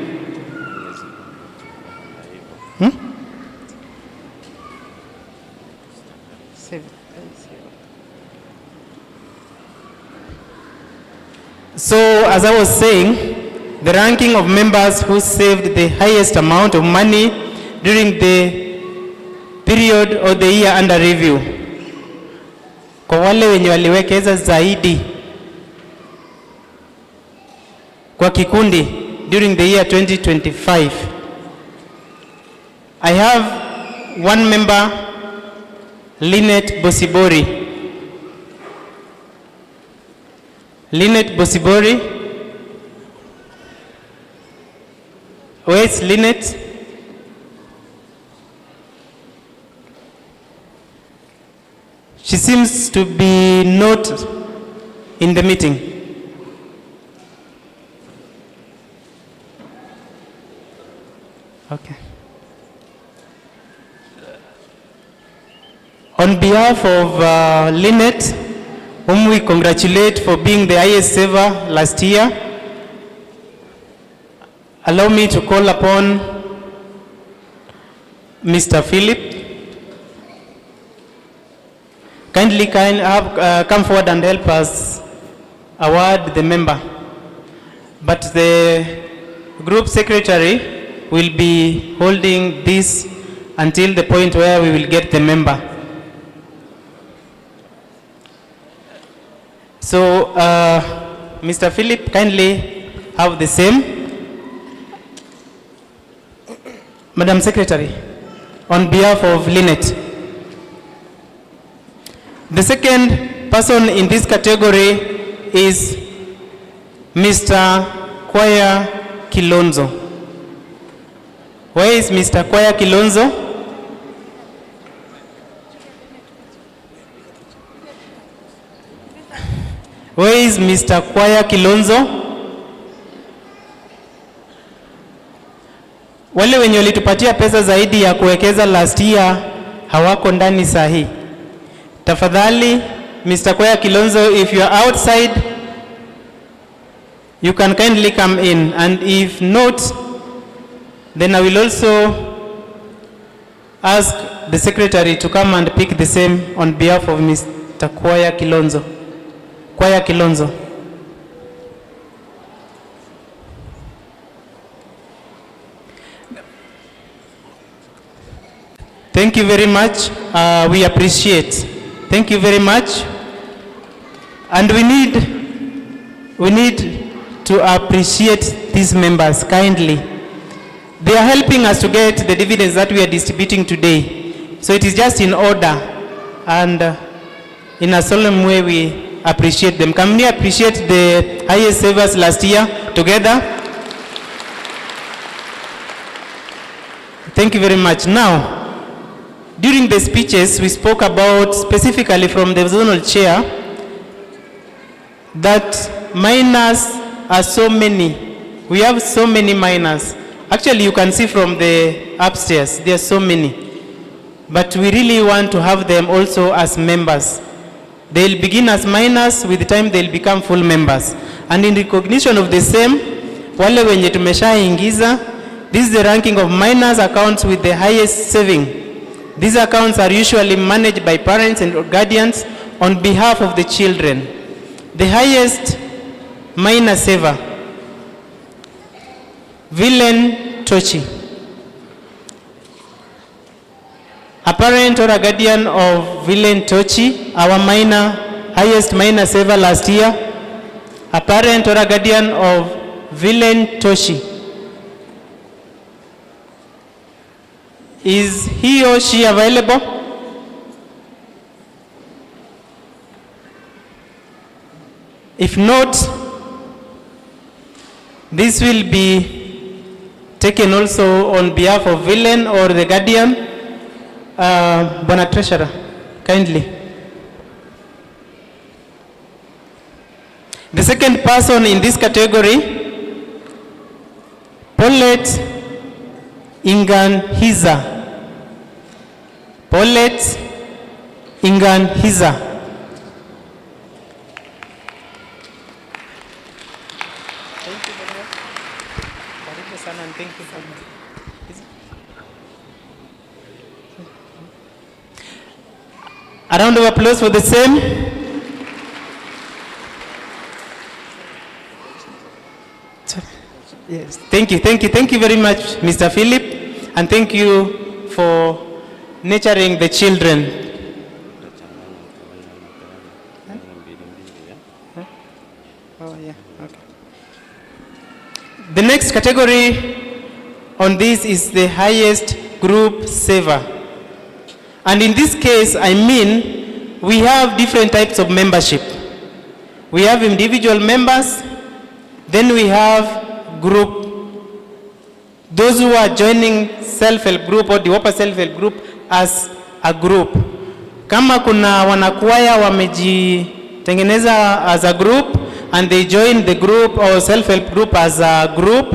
So, as I was saying, the ranking of members who saved the highest amount of money during the period or the year under review. Kwa wale wenye waliwekeza zaidi kwa kikundi during the year 2025. I have one member, Linet Bosibori. Linet Bosibori. Where is Linet? She seems to be not in the meeting. Okay. On behalf of Linet, whom we congratulate for being the highest saver last year, allow me to call upon Mr. Philip. Kindly come forward and help us award the member. But the group secretary will be holding this until the point where we will get the member. So, Mr. Philip, kindly have the same. Madam Secretary, on behalf of Linet. The second person in this category is Mr. Kwaya Kilonzo. Where is Mr. Kwaya Kilonzo? Where is Mr. Kwaya Kilonzo? Wale wenye walitupatia pesa zaidi ya kuwekeza last year hawako ndani sahi. Tafadhali, Mr. Kwaya Kilonzo, if you are outside, you can kindly come in, and if not, then I will also ask the secretary to come and pick the same on behalf of Mr. Kwaya Kilonzo. Kwaya Kilonzo. Thank you very much. We appreciate. Thank you very much. And we need to appreciate these members kindly. They are helping us to get the dividends that we are distributing today. So it is just in order, and in a solemn way we appreciate them. Can we appreciate the highest savers last year together? Thank you very much. Now, during the speeches, we spoke about, specifically from the zonal chair, that minors are so many. We have so many minors. Actually, you can see from the upstairs, there are so many. But we really want to have them also as members. They'll begin as minors, with time they'll become full members. And in recognition of the same, wale wenye tumeshaingiza, this is the ranking of minors accounts with the highest saving. These accounts are usually managed by parents and guardians on behalf of the children. The highest minor saver, Villain Tochi. A parent or a guardian of Villain Tochi, our highest minor saver last year. A parent or a guardian of Villain Tochi. Is he or she available? If not, this will be taken also on behalf of Villain or the guardian. Bwana Treasurer, kindly. The second person in this category, Paulette Inganhiza. Paulette Inganhiza. Thank you very much. Karibu sana and thank you so much. A round of applause for the same. Yes, thank you very much, Mr. Philip, and thank you for nurturing the children. Oh, yeah, okay. The next category on this is the highest group saver. And in this case, I mean, we have different types of membership. We have individual members, then we have group. Those who are joining self-help group or the upper self-help group as a group. Kama kuna wanakwaya wamejitengeneza as a group and they join the group or self-help group as a group,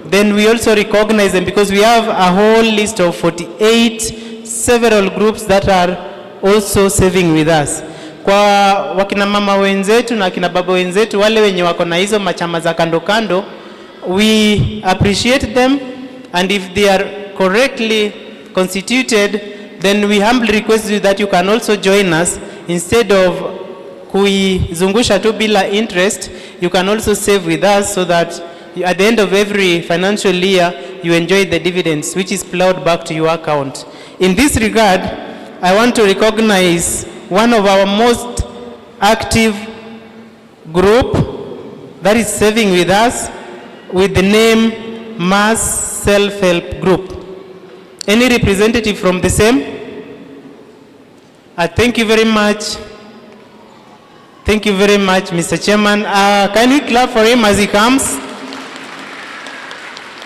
then we also recognize them because we have a whole list of 48 several groups that are also serving with us. Kwa wakina mama wenzetu na kina baba wenzetu wale wenye wako na hizo machama za kando kando, we appreciate them, and if they are correctly constituted, then we humbly request you that you can also join us. Instead of kuizungusha tu bila interest, you can also save with us so that at the end of every financial year you enjoy the dividends which is plowed back to your account. In this regard, I want to recognize one of our most active group that is serving with us with the name Mass Self-Help Group. Any representative from the same? Thank you very much. Thank you very much, Mr. Chairman. Can we clap for him as he comes?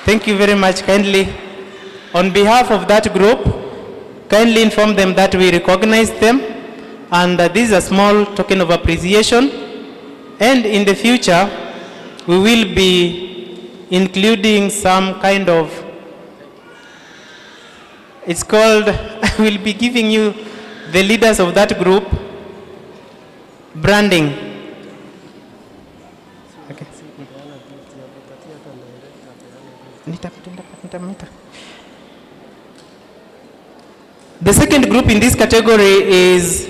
Thank you very much. Kindly, on behalf of that group, kindly inform them that we recognize them, and this is a small token of appreciation, and in the future we will be including some kind of, it's called, we'll be giving you the leaders of that group branding. Okay. The second group in this category is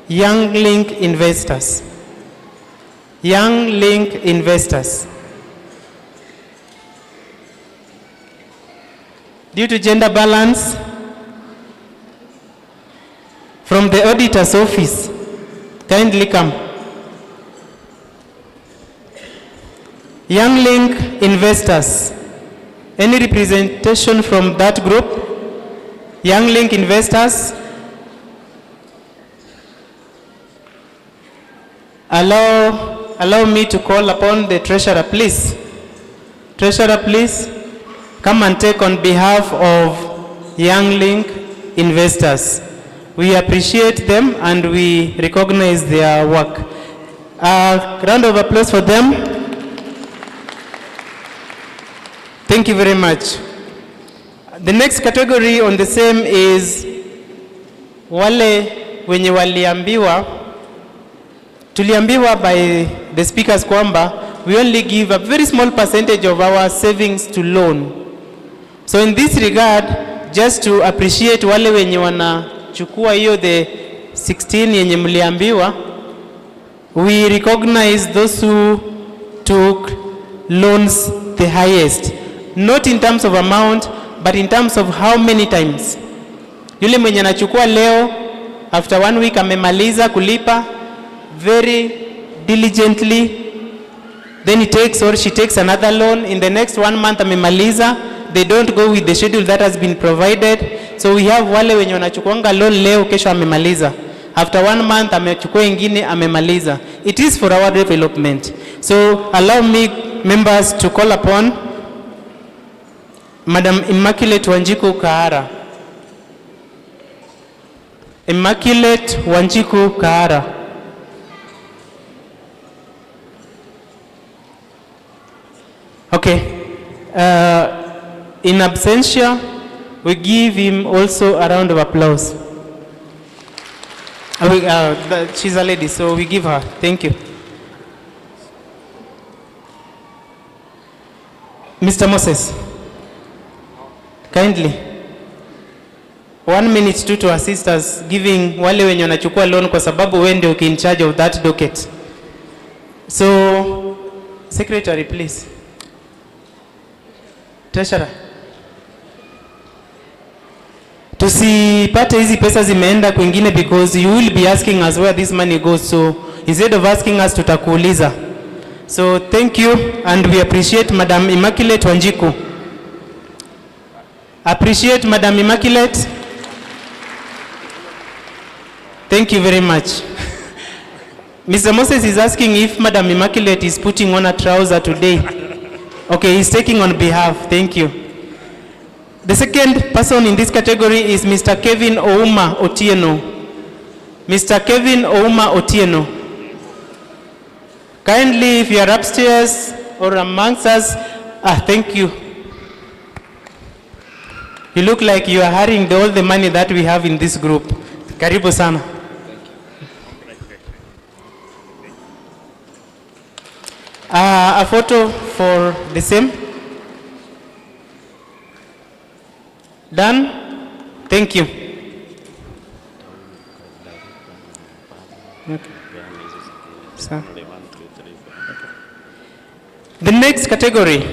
Young Link Investors. Young Link Investors. Due to gender balance, from the auditor's office, kindly come. Young Link Investors. Any representation from that group? Young Link Investors. Allow me to call upon the treasurer, please. Treasurer, please come and take on behalf of Young Link investors. We appreciate them and we recognize their work. A round of applause for them. Thank you very much. The next category on the same is wale wenye waliambiwa, tuliambiwa by the speakers kwamba we only give a very small percentage of our savings to loan. So in this regard, just to appreciate wale wenye wanachukua hiyo the 16 yenye mliambiwa, we recognize those who took loans the highest, not in terms of amount, but in terms of how many times. Yule mwenye anachukua leo, after 1 week amemaliza kulipa very diligently, then he takes or she takes another loan, in the next 1 month amemaliza, they don't go with the schedule that has been provided. So we have wale wenye wanachukuanga loan leo, kesho amemaliza. After 1 month amechukua ingine amemaliza. It is for our development. So allow me members to call upon Madam Immaculate Wanjiku Kahara. Immaculate Wanjiku Kahara. Okay. In absentia, we give him also a round of applause. She's a lady, so we give her. Thank you. Mr. Moses, kindly. 1 minute to assist us giving wale wenye wanachukua loan kwa sababu wewe ndio in charge of that docket. So, secretary please. Treasurer. Tusipate hizi pesa zimeenda kwingine because you will be asking us where this money goes. So instead of asking us tutakuuliza. So thank you and we appreciate Madam Immaculate Wanjiku. Appreciate Madam Immaculate. Thank you very much. Mr. Moses is asking if Madam Immaculate is putting on a trouser today. Okay, he's taking on behalf. Thank you. The second person in this category is Mr. Kevin Ouma Otieno. Mr. Kevin Ouma Otieno. Kindly, if you are upstairs or amongst us, thank you. You look like you are hurrying all the money that we have in this group. Karibu sana. A photo for the same. Done? Thank you. Okay. So. The next category.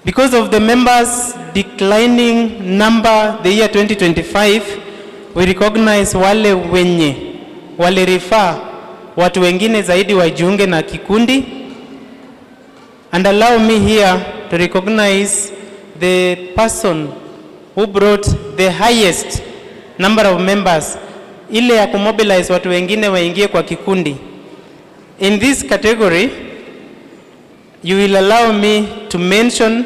Because of the members' declining number the year 2025, we recognize wale wenye wale refer watu wengine zaidi wajiunge na kikundi. And allow me here to recognize the person who brought the highest number of members, ile ya kumobilize watu wengine waingie kwa kikundi. In this category, you will allow me to mention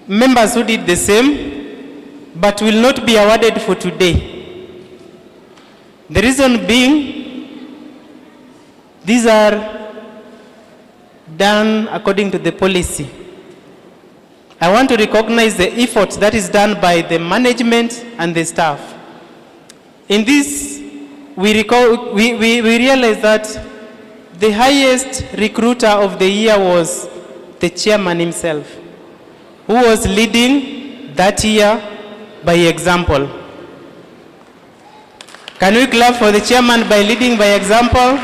members who did the same, but will not be awarded for today. The reason being, these are done according to the policy. I want to recognize the effort that is done by the management and the staff. In this, we realize that the highest recruiter of the year was the chairman himself, who was leading that year by example. Can we clap for the chairman by leading by example?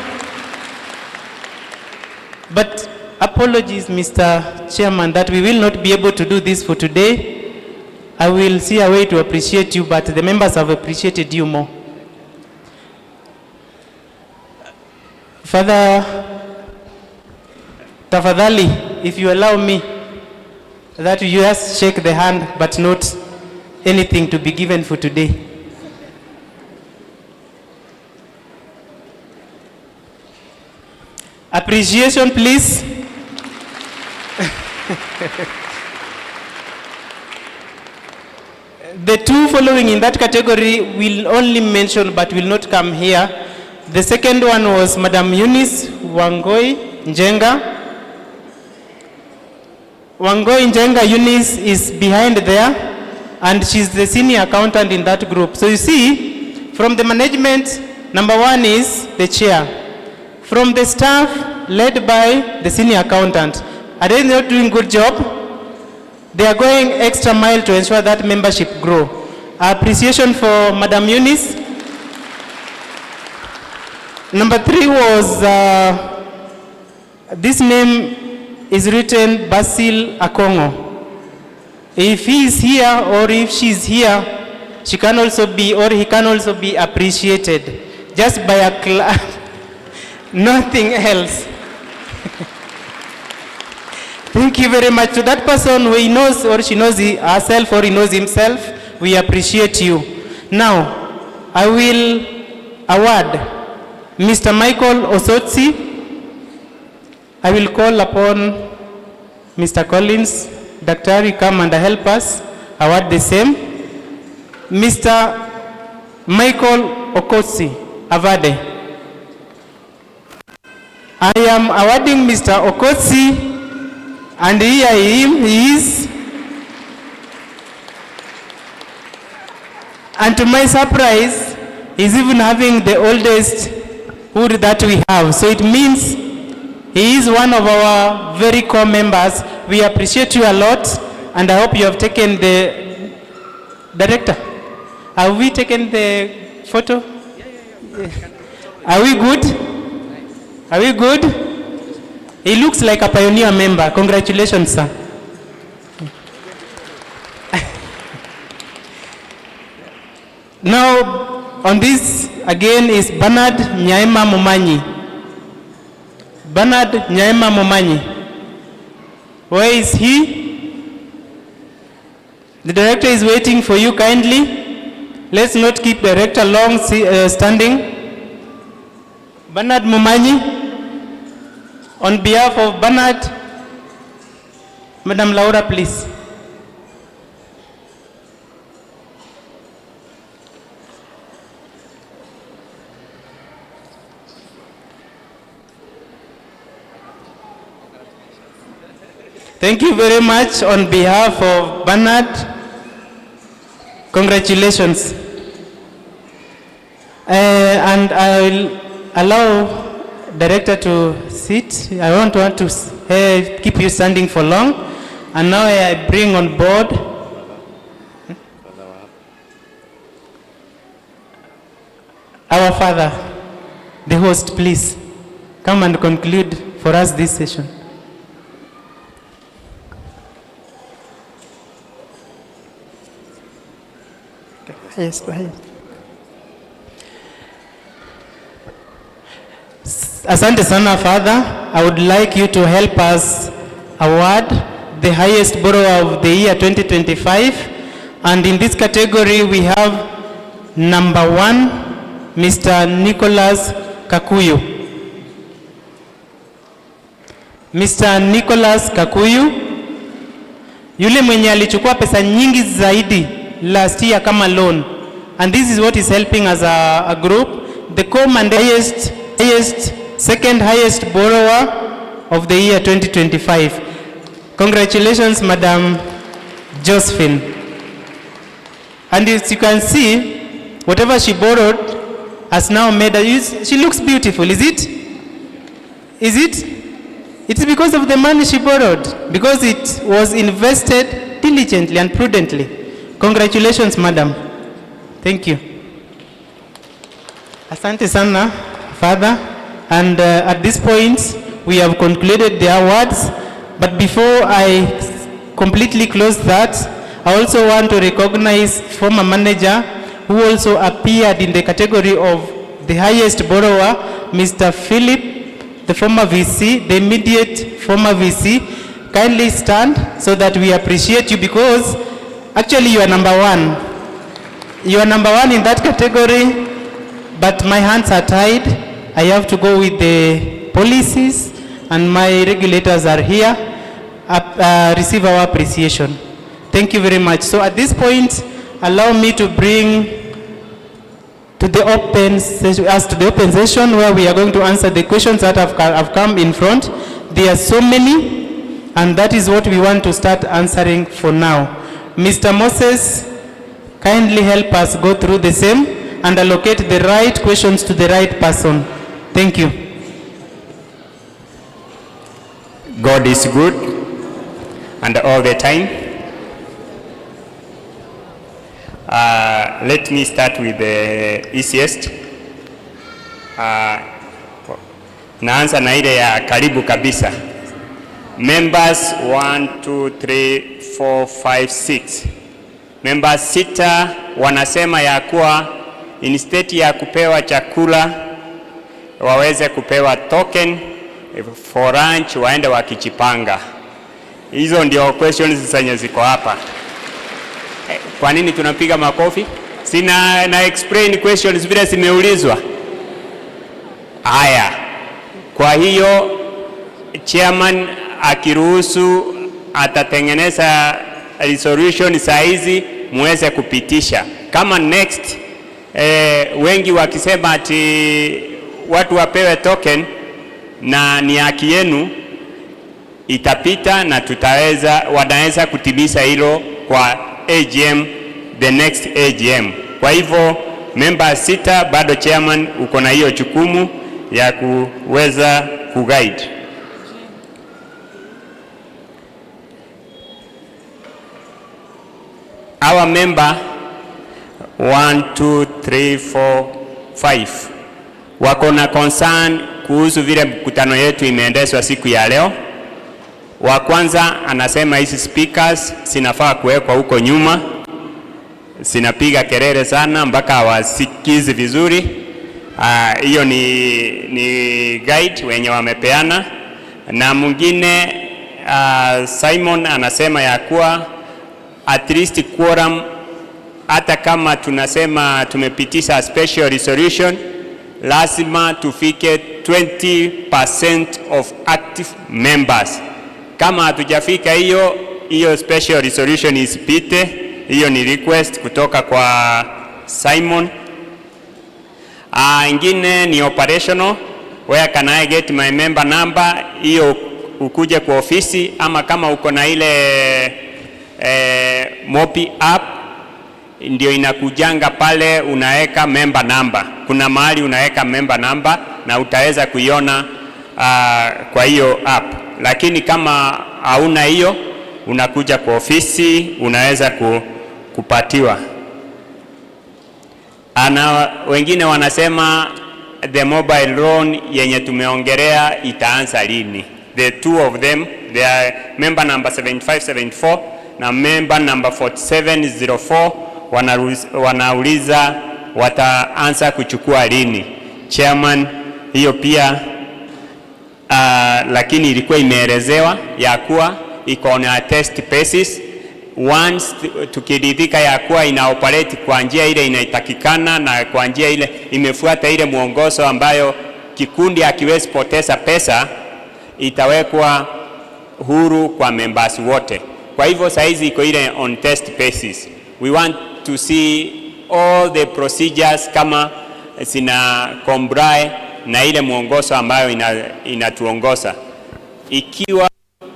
But apologies, Mr. Chairman, that we will not be able to do this for today. I will see a way to appreciate you, but the members have appreciated you more. Father Tafadhali, if you allow me, that you just shake the hand, but not anything to be given for today. Appreciation, please. The two following in that category will only mention but will not come here. The second one was Madam Eunice Wangoi Njenga. Wangoi Njenga Eunice is behind there, and she's the senior accountant in that group. So you see, from the management, number one is the chair. From the staff, led by the senior accountant. Are they not doing good job? They are going extra mile to ensure that membership grow. Appreciation for Madam Eunice. Number three was, this name is written Basil Akongo. If he is here or if she is here, she can also be, or he can also be appreciated just by a clap, nothing else. Thank you very much to that person who he knows or she knows herself or he knows himself. We appreciate you. Now, I will award Mr. Michael Osotsi. I will call upon Mr. Collins. Daktari, come and help us award the same. Mr. Michael Okotsi, Avade. I am awarding Mr. Okotsi, and here he is. And to my surprise, he's even having the oldest hood that we have. So it means he is one of our very core members. We appreciate you a lot, and I hope you have taken the director. Have we taken the photo? Are we good? Are we good? He looks like a pioneer member. Congratulations, sir. Now, on this again is Bernard Nyaima Momanyi. Bernard Nyaima Momanyi. Where is he? The director is waiting for you kindly. Let's not keep director long standing. Bernard Momanyi. On behalf of Bernard, Madam Laura, please. Thank you very much on behalf of Bernard. Congratulations. And I will allow director to sit. I don't want to keep you standing for long. And now I bring on board our father, the host, please. Come and conclude for us this session. Yes, go ahead. Asante sana, Father. I would like you to help us award the highest borrower of the year 2025. And in this category, we have number one, Mr. Nicholas Kakuyu. Mr. Nicholas Kakuyu, yule mwenye alichukua pesa nyingi zaidi last year kama loan. And this is what is helping as a group. The common highest, second highest borrower of the year 2025. Congratulations, Madam Josephine. And as you can see, whatever she borrowed has now made her use. She looks beautiful, is it? Is it? It's because of the money she borrowed, because it was invested diligently and prudently. Congratulations, Madam. Thank you. Asante sana, Father. And at this point, we have concluded the awards. But before I completely close that, I also want to recognize former manager who also appeared in the category of the highest borrower, Mr. Philip, the former VC, the immediate former VC. Kindly stand so that we appreciate you, because actually you are number one. You are number one in that category, but my hands are tied. I have to go with the policies, and my regulators are here. receive our appreciation. Thank you very much. So at this point, allow me to bring to the open session where we are going to answer the questions that have come in front. There are so many, and that is what we want to start answering for now. Mr. Moses, kindly help us go through the same and allocate the right questions to the right person. Thank you. God is good and all the time. Let me start with the easiest. Naanza na ile ya karibu kabisa. Members 1, 2, 3, 4, 5, 6. Members 6 wanasema ya kuwa instead ya kupewa chakula waweze kupewa token for lunch, waende wakichipanga. Hizo ndio questions zenye ziko hapa. Kwa nini tunapiga makofi? Sina na explain questions vile zimeulizwa. Haya. Kwa hiyo chairman akiruhusu atatengeneza resolution saa hizi muweze kupitisha. Kama next wengi wakisema ati watu wapewe token na ni haki yenu, itapita na wanaweza kutimiza hilo kwa AGM, the next AGM. Kwa hivyo members 6 bado chairman uko na hiyo jukumu ya kuweza kuguide. Our member 1, 2, 3, 4, 5 wako na concern kuhusu vile mkutano yetu imeendeshwa siku ya leo. Wa kwanza anasema hizi speakers sinafaa kuwekwa huko nyuma, sinapiga kelele sana mpaka hawasikizi vizuri. Hiyo ni guide wenye wamepeana. Na mwingine Simon anasema ya kuwa at least quorum, hata kama tunasema tumepitisha special resolution, lazima tufike 20% of active members. Kama hatujafika hiyo special resolution isipite. Hiyo ni request kutoka kwa Simon. Ingine ni operational, where can I get my member number? Hiyo ukuje kwa ofisi, ama kama uko na ile Mopi app ndio inakujanga pale, unaweka member number. Kuna mahali unaweka member number na utaweza kuiona kwa hiyo app. Lakini kama hauna hiyo, unakuja kwa ofisi unaweza kupatiwa. Wengine wanasema the mobile loan yenye tumeongelea itaanza lini. The two of them, they are member number 7574 na member number 4704, wanauliza wataanza kuchukua lini. Chairman, hiyo pia lakini ilikuwa imeelezewa ya kuwa iko na test basis. Once tukiridhika ya kuwa ina operate kwa njia ile inaitakikana na kwa njia ile imefuata ile mwongozo ambayo kikundi akiwezi poteza pesa, itawekwa huru kwa members wote. Kwa hivyo saizi iko ile on test basis. We want to see all the procedures kama zina comply na ile mwongozo ambayo inatuongoza. Ikiwa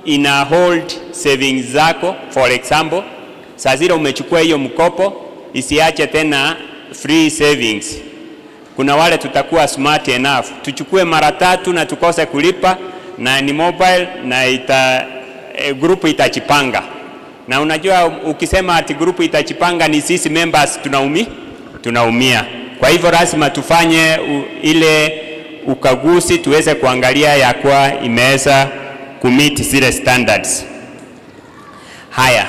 ina hold savings zako, for example, saa zile umechukua hiyo mkopo, isiache tena free savings. Kuna wale tutakuwa smart enough, tuchukue mara 3 na tukose kulipa, na ni mobile na group itachipanga. Na unajua ukisema ati group itachipanga, ni sisi members tunaumia. Kwa hivyo lazima tufanye ile ukaguzi, tuweze kuangalia ya kuwa imeweza kumit zile standards. Haya,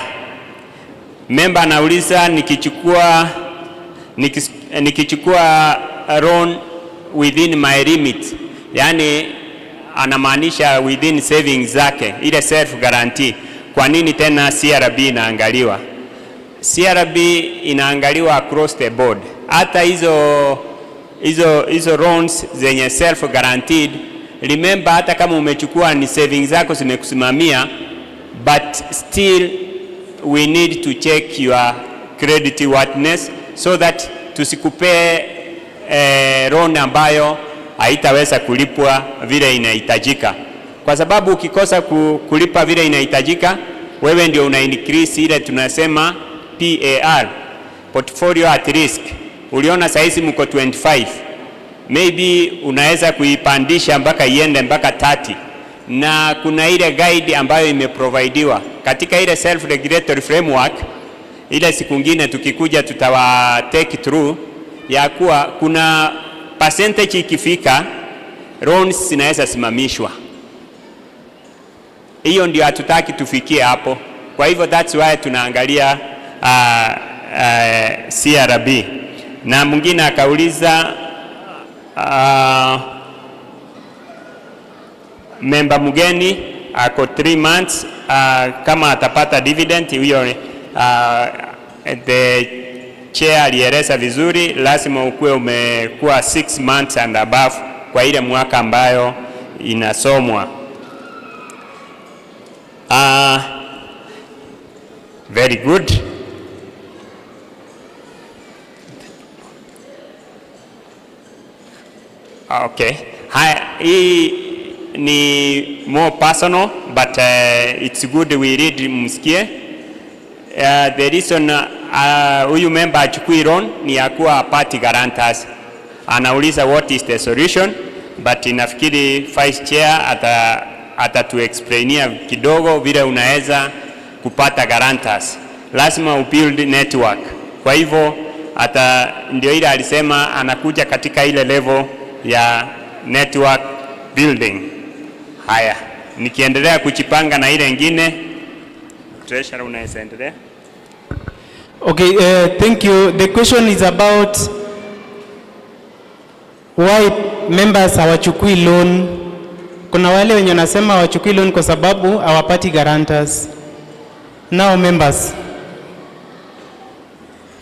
member anauliza nikichukua loan within my limit, yani anamaanisha within savings zake, ile self guarantee. Kwa nini tena CRB inaangaliwa? CRB inaangaliwa across the board. Hata hizo loans zenye self guaranteed, remember hata kama umechukua ni savings zako zimekusimamia, but still we need to check your creditworthiness so that tusikupe loan ambayo haitaweza kulipwa vile inahitajika, kwa sababu ukikosa kulipa vile inahitajika, wewe ndio una increase ile tunasema PAR, portfolio at risk. Uliona saizi mko 25, maybe unaweza kuipandisha mpaka iende mpaka 30, na kuna ile guide ambayo imeprovidiwa katika ile self regulatory framework. Ile siku nyingine tukikuja tutawa take through ya kuwa kuna percentage ikifika loans zinaweza simamishwa. Hiyo ndio hatutaki tufikie hapo. Kwa hivyo that's why tunaangalia CRB. Na mwingine akauliza member mgeni ako 3 months kama atapata dividend. Hiyo the chair alieleza vizuri, lazima ukuwe umekuwa 6 months and above kwa ile mwaka ambayo inasomwa. Very good. Okay. Hii ni more personal, but it's good we read msikie. The reason huyu member achukui loan ni ya kuwa party guarantors. Anauliza what is the solution, but nafikiri vice chair atatu explainia kidogo vile unaweza kupata guarantors. Lazima ubuild network. Kwa hivyo ndio ile alisema anakuja katika ile level ya network building. Haya, nikiendelea kuchipanga na ile nyingine, treasurer unaweza endelea. Okay, thank you. The question is about why members hawachukui loan. Kuna wale wenye wanasema hawachukui loan kwa sababu hawapati guarantors. Now members,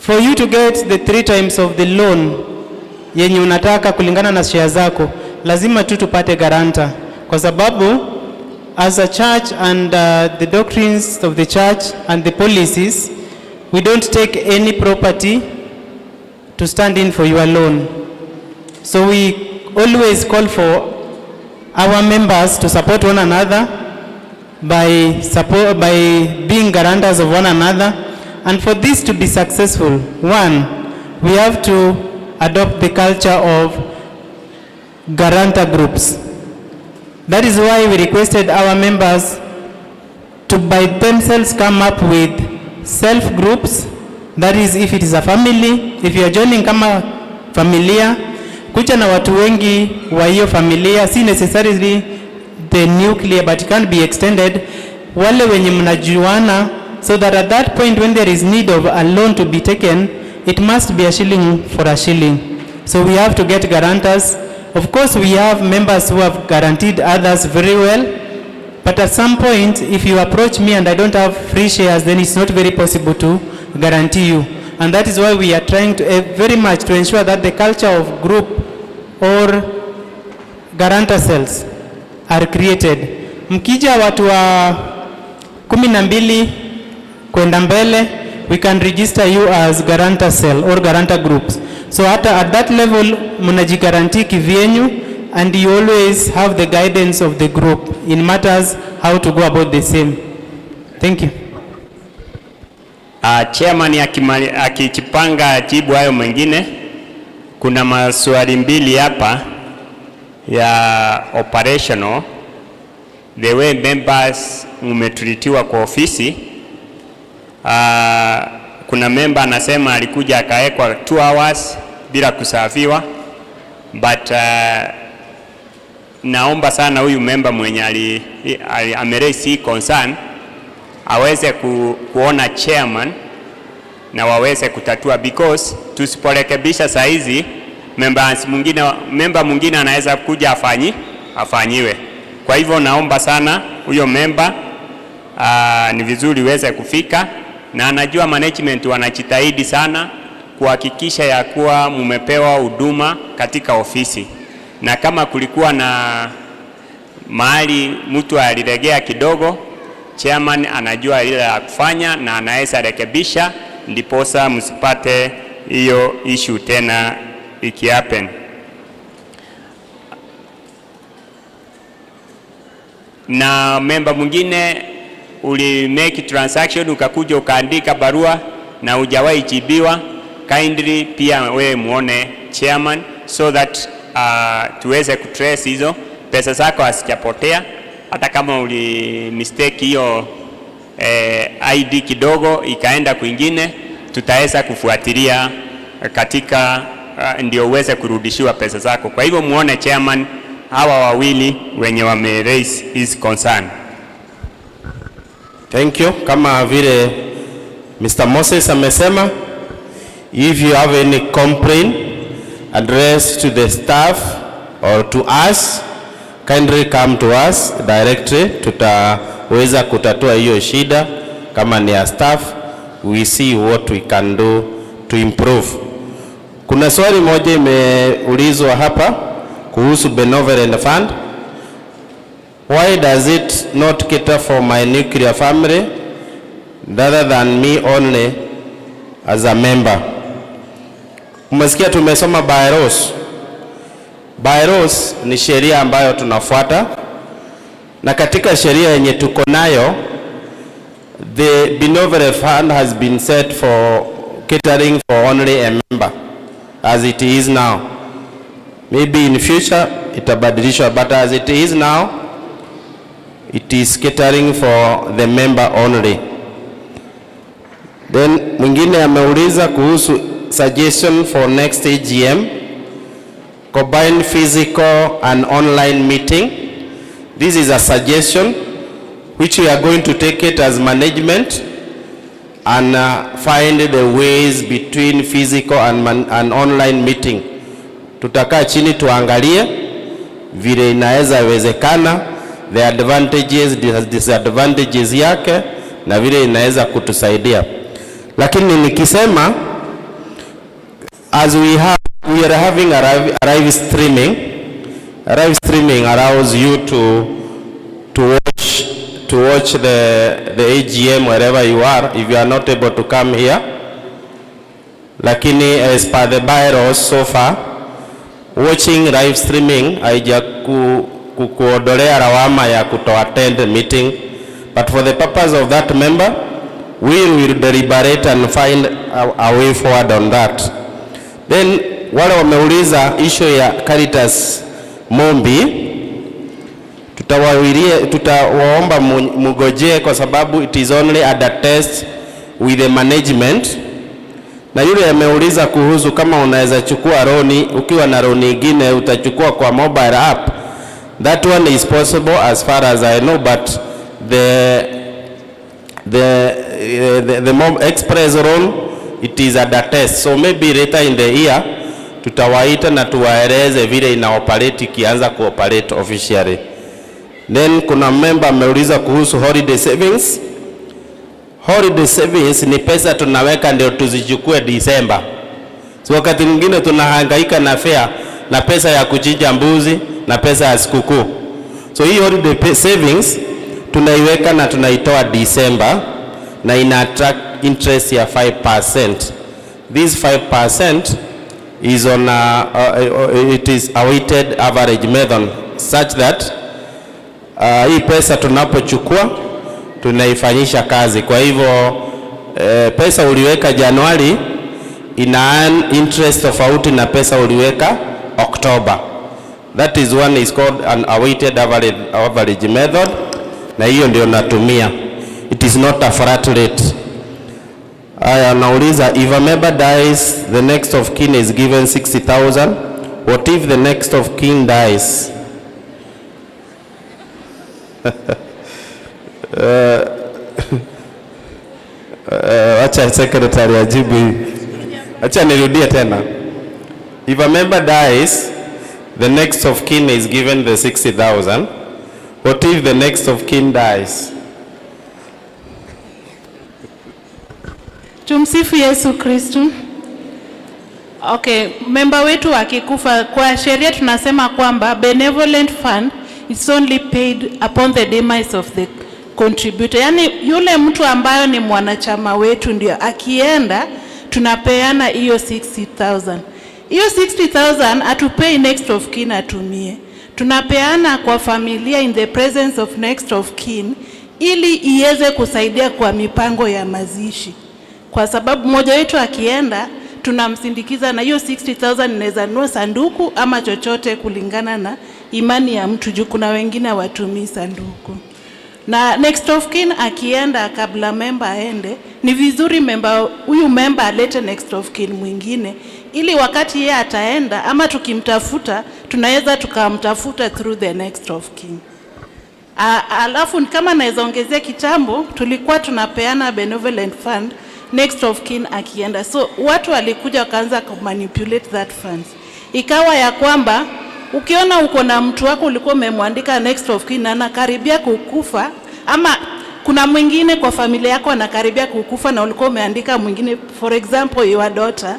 for you to get the 3 times of the loan yenye unataka kulingana na share zako, lazima tu tupate guarantor, kwa sababu as a church and the doctrines of the church and the policies, we don't take any property to stand in for your loan. So we always call for our members to support one another by being guarantors of one another. And for this to be successful, one, we have to adopt the culture of guarantor groups. That is why we requested our members to by themselves come up with self groups. That is, if it is a family, if you are joining kama familia, kuja na watu wengi wa hiyo familia, si necessarily the nuclear, but it can be extended, wale wenye mnajuana, so that at that point when there is need of a loan to be taken, it must be a shilling for a shilling. So we have to get guarantors. Of course, we have members who have guaranteed others very well, but at some point, if you approach me and I don't have free shares, then it's not very possible to guarantee you. And that is why we are trying to very much to ensure that the culture of group or guarantor cells are created. Mkija watu wa 12 kwenda mbele, we can register you as guarantor cell or guarantor groups. So at that level, munajigaranti kivyenyu, and you always have the guidance of the group in matters how to go about the same. Thank you. Chairman akichipanga jibu hayo mengine, kuna maswali mbili hapa ya operational. The way members umetritiwa kwa ofisi, kuna member anasema alikuja akaekwa 2 hours bila kusafiwa, but naomba sana huyu member mwenye ameraise concern aweze kuona chairman na waweze kutatua, because tusiporekebisha saizi member mwingine anaweza kuja afanyiwe. Kwa hivyo naomba sana huyo member ni vizuri uweze kufika, na anajua management wanajitahidi sana kuhakikisha ya kuwa mumepewa huduma katika ofisi, na kama kulikuwa na mahali mtu aliregea kidogo, chairman anajua ile ya kufanya na anaweza rekebisha, ndiposa msipate hiyo issue tena ikihappen. Na member mwingine uli make transaction ukakuja ukaandika barua na hujawahi jibiwa, kindly pia wewe muone chairman, so that tuweze kutrace hizo pesa zako asijapotea. Hata kama uli mistake hiyo ID kidogo ikaenda kwingine, tutaweza kufuatilia katika ndio uweze kurudishiwa pesa zako. Kwa hivyo muone chairman hawa wawili wenye wame raise his concern. Thank you. Kama vile Mr. Moses amesema, if you have any complaint addressed to the staff or to us, kindly come to us directly. Tutaweza kutatua hiyo shida. Kama ni ya staff, we see what we can do to improve. Kuna swali moja imeulizwa hapa kuhusu benevolent fund. Why does it not cater for my nuclear family rather than me only as a member? Umesikia tumesoma bylaws. Bylaws ni sheria ambayo tunafuata, na katika sheria yenye tuko nayo, the benevolent fund has been set for catering for only a member as it is now. Maybe in future itabadilishwa, but as it is now, it is catering for the member only. Then mwingine ameuliza kuhusu suggestion for next AGM, combine physical and online meeting. This is a suggestion which we are going to take it as management and find the ways between physical and online meeting. Tutakaa chini tuangalie vile inaweza wezekana, the advantages, disadvantages yake, na vile inaweza kutusaidia. Lakini nikisema, as we are having a live streaming. Live streaming allows you to watch the AGM wherever you are if you are not able to come here. Lakini as per the bylaws so far, watching live streaming haija kukuondolea lawama ya kuto-attend meeting, but for the purpose of that member, we will deliberate and find a way forward on that. Then wale wameuliza issue ya Caritas Mombi, tutawaomba mugojee kwa sababu it is only at test with the management. Na yule ameuliza kuhusu kama unaweza chukua roni, ukiwa na roni nyingine utachukua kwa mobile app. That one is possible as far as I know, but the express loan, it is at a test. So maybe later in the year tutawaita na tuwaeleze vile ina operate ikianza kuoperate officially. Then kuna member ameuliza kuhusu holiday savings. Holiday savings ni pesa tunaweka ndio tuzichukue December. So wakati mwingine tunahangaika na fare na pesa ya kuchinja mbuzi na pesa ya sikukuu. So hii holiday savings tunaiweka na tunaitoa December na ina attract interest ya 5%. This 5% is on it is a weighted average method such that hii pesa tunapochukua tunaifanyisha kazi. Kwa hivyo pesa uliweka Januari ina interest tofauti na pesa uliweka October. That is one is called an weighted average method, na hiyo ndio natumia. It is not a flat rate. Aya, nauliza, if a member dies, the next of kin is given 60,000. What if the next of kin dies? Acha secretary ajibu. Acha nirudie tena. If a member dies, the next of kin is given the 60,000. What if the next of kin dies? Tumsifu Yesu Kristo. Okay, member wetu akikufa, kwa sheria tunasema kwamba benevolent fund is only paid upon the demise of the contributor, yani yule mtu ambayo ni mwanachama wetu ndio akienda tunapeana hiyo 60,000. Hiyo 60,000 atupei next of kin atumie, tunapeana kwa familia in the presence of next of kin ili iweze kusaidia kwa mipango ya mazishi, kwa sababu mmoja wetu akienda tunamsindikiza na hiyo 60,000 inaweza nunua sanduku ama chochote kulingana na imani ya mtu, juu kuna wengine watumii sanduku. Na next of kin akienda kabla member aende, ni vizuri huyu member alete next of kin mwingine, ili wakati yeye ataenda ama tukimtafuta tunaweza tukamtafuta through the next of kin. Alafu kama naweza ongezea, kitambo tulikuwa tunapeana benevolent fund next of kin akienda, so watu walikuja wakaanza kumanipulate that funds, ikawa ya kwamba ukiona uko na mtu wako ulikuwa umemwandika next of kin na anakaribia kukufa, ama kuna mwingine kwa familia yako anakaribia kukufa na ulikuwa umeandika mwingine, for example your daughter,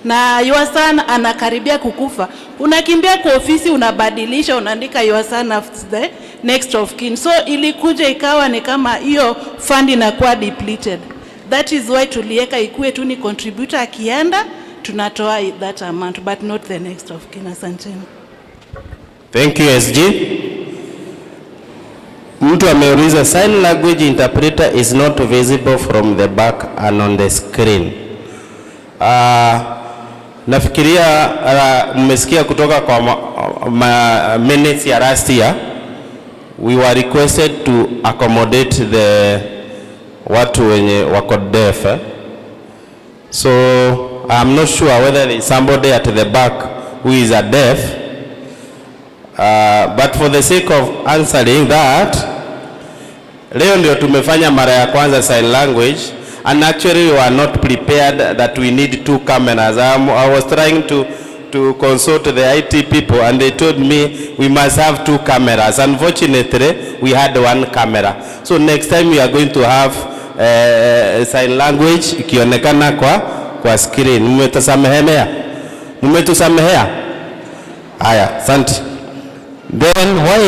na your son anakaribia kukufa, unakimbia kwa ofisi unabadilisha, unaandika your son after the next of kin. So ilikuja ikawa ni kama hiyo fund inakuwa depleted. That is why tulieka ikuwe tu ni contributor akienda tunatoa that amount but not the next of kin. Asanteni. Thank you SG. Mtu ameuliza, sign language interpreter is not visible from the back and on the screen. Nafikiria mmesikia kutoka kwa minutes ya last year, we were requested to accommodate the watu wenye wako deaf. So I'm not sure whether there is somebody at the back who is a deaf. But for the sake of answering that, leo ndio tumefanya mara ya kwanza sign language, and actually we were not prepared that we need 2 cameras. I was trying to consult the IT people and they told me we must have 2 cameras. Unfortunately, we had 1 camera. So next time we are going to have sign language ikionekana kwa screen. Mmetusamehea? Haya, asante. Then why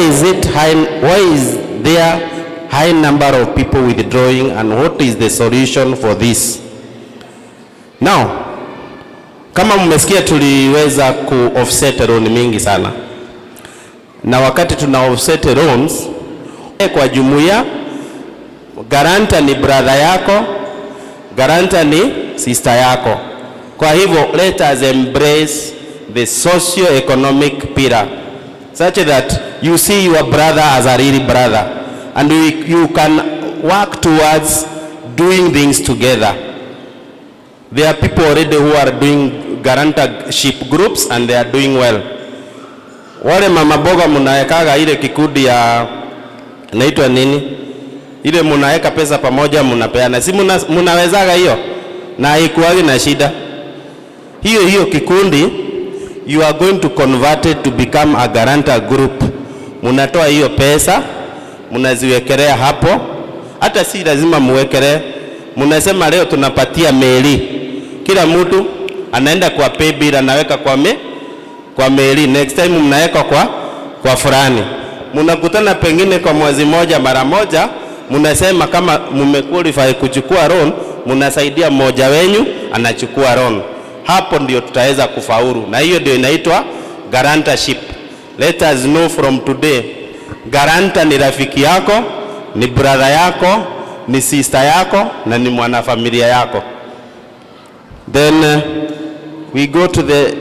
is there high number of people withdrawing, and what is the solution for this? Now, kama mmesikia tuliweza offset loan mingi sana, na wakati tuna offset loans kwa jumuiya, guarantor ni brother yako, guarantor ni sister yako. Kwa hivyo let us embrace the socio-economic pillar such that you see your brother as a real brother, and you can work towards doing things together. There are people already who are doing guarantorship groups and they are doing well. Wale mama boga munaekaga ile kikundi ya naitwa nini? Ile munaeka pesa pamoja munapeana. Si munawezaga hiyo? Na haikuwagi na shida. Hiyo kikundi, you are going to convert it to become a guarantor group. Munatoa hiyo pesa, munaziwekelea hapo. Hata si lazima muwekele. Munasema leo tunapatia meli. Kila mtu anaenda kwa pay bill, anaweka kwa meli. Next time mnaweka kwa fulani. Munakutana pengine kwa mwezi moja mara moja, munasema kama mumequalify kuchukua loan, munasaidia mmoja wenyu anachukua loan. Hapo ndio tutaweza kufaulu. Na hiyo ndio inaitwa guarantorship. Let us know from today, guarantor ni rafiki yako, ni brother yako, ni sister yako, na ni mwanafamilia yako. Then we go to the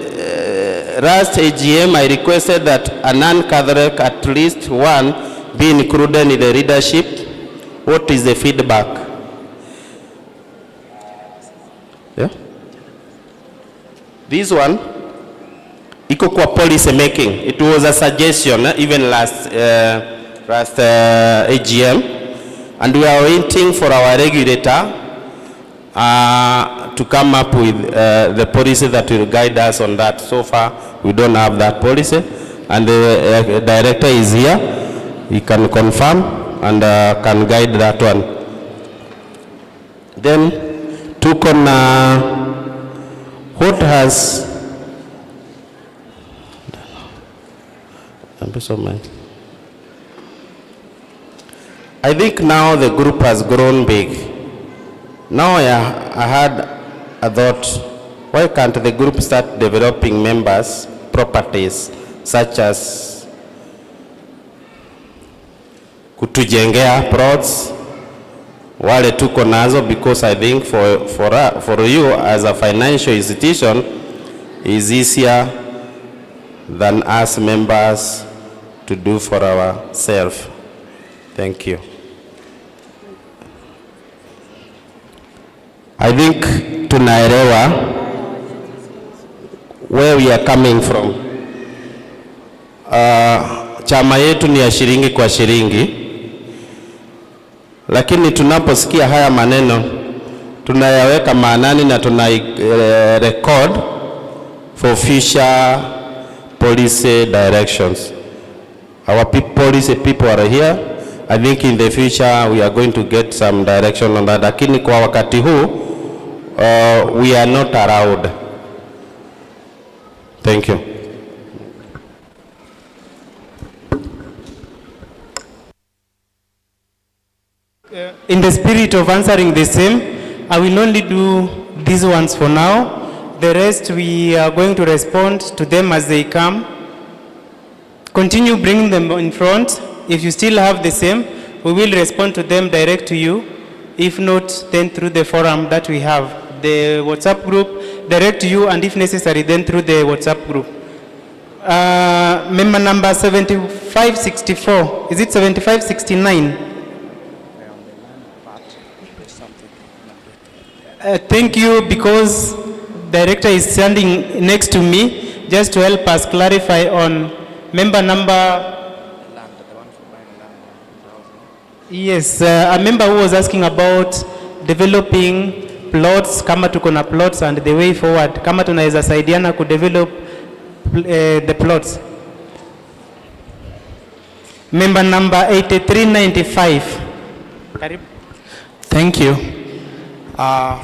last AGM. I requested that a non-Catholic, at least one, be included in the leadership. What is the feedback? Yeah? This one, iko kwa policy making. It was a suggestion even last AGM, and we are waiting for our regulator to come up with the policy that will guide us on that. So far, we don't have that policy, and the director is here. He can confirm and can guide that one. Then, took on what has I think now the group has grown big. Now I had a thought, why can't the group start developing members' properties such as kutujengea plots wale tuko nazo, because I think for you as a financial institution is easier than us members to do for ourselves. Thank you. I think tunaelewa where we are coming from. Chama yetu ni ya shilingi kwa shilingi, lakini tunaposikia haya maneno tunayaweka maanani na record for future policy directions. Our policy people are here. I think in the future we are going to get some direction on that. Lakini kwa wakati huu we are not allowed. Thank you. In the spirit of answering the same, I will only do these ones for now. The rest we are going to respond to them as they come. Continue bringing them in front. If you still have the same, we will respond to them direct to you. If not, then through the forum that we have. The WhatsApp group, direct to you, and if necessary, then through the WhatsApp group. Member number 7564, is it 7569? Thank you, because Director is standing next to me just to help us clarify on member number. Yes, a member who was asking about developing plots, kama tuko na plots and the way forward, kama tunaweza saidiana ku develop the plots. Member number 8395. Thank you.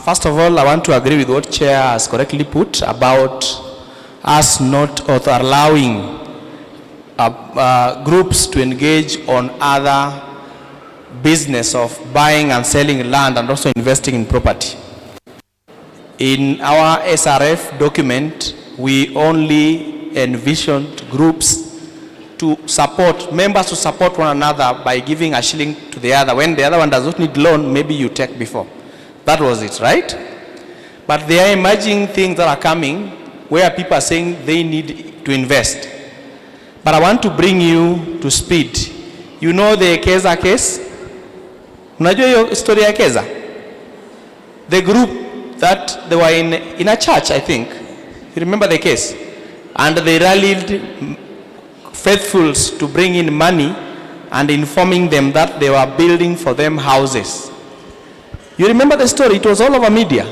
First of all, I want to agree with what Chair has correctly put about us not allowing groups to engage on other business of buying and selling land and also investing in property. In our SRF document, we only envisioned groups to support, members to support one another by giving a shilling to the other. When the other one does not need loan, maybe you take before. That was it, right? But there are emerging things that are coming where people are saying they need to invest. But I want to bring you to speed. You know the Keza case? Unajua hiyo story ya Keza? The group that they were in a church, I think. You remember the case? And they rallied faithfuls to bring in money and informing them that they were building for them houses. You remember the story? It was all over media.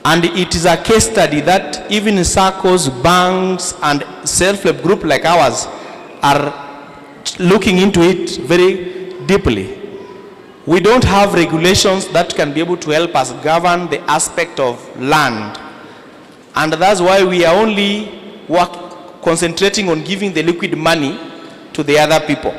And it is a case study that even circles, banks, and self-help group like ours are looking into it very deeply. We don't have regulations that can be able to help us govern the aspect of land. And that's why we are only concentrating on giving the liquid money to the other people.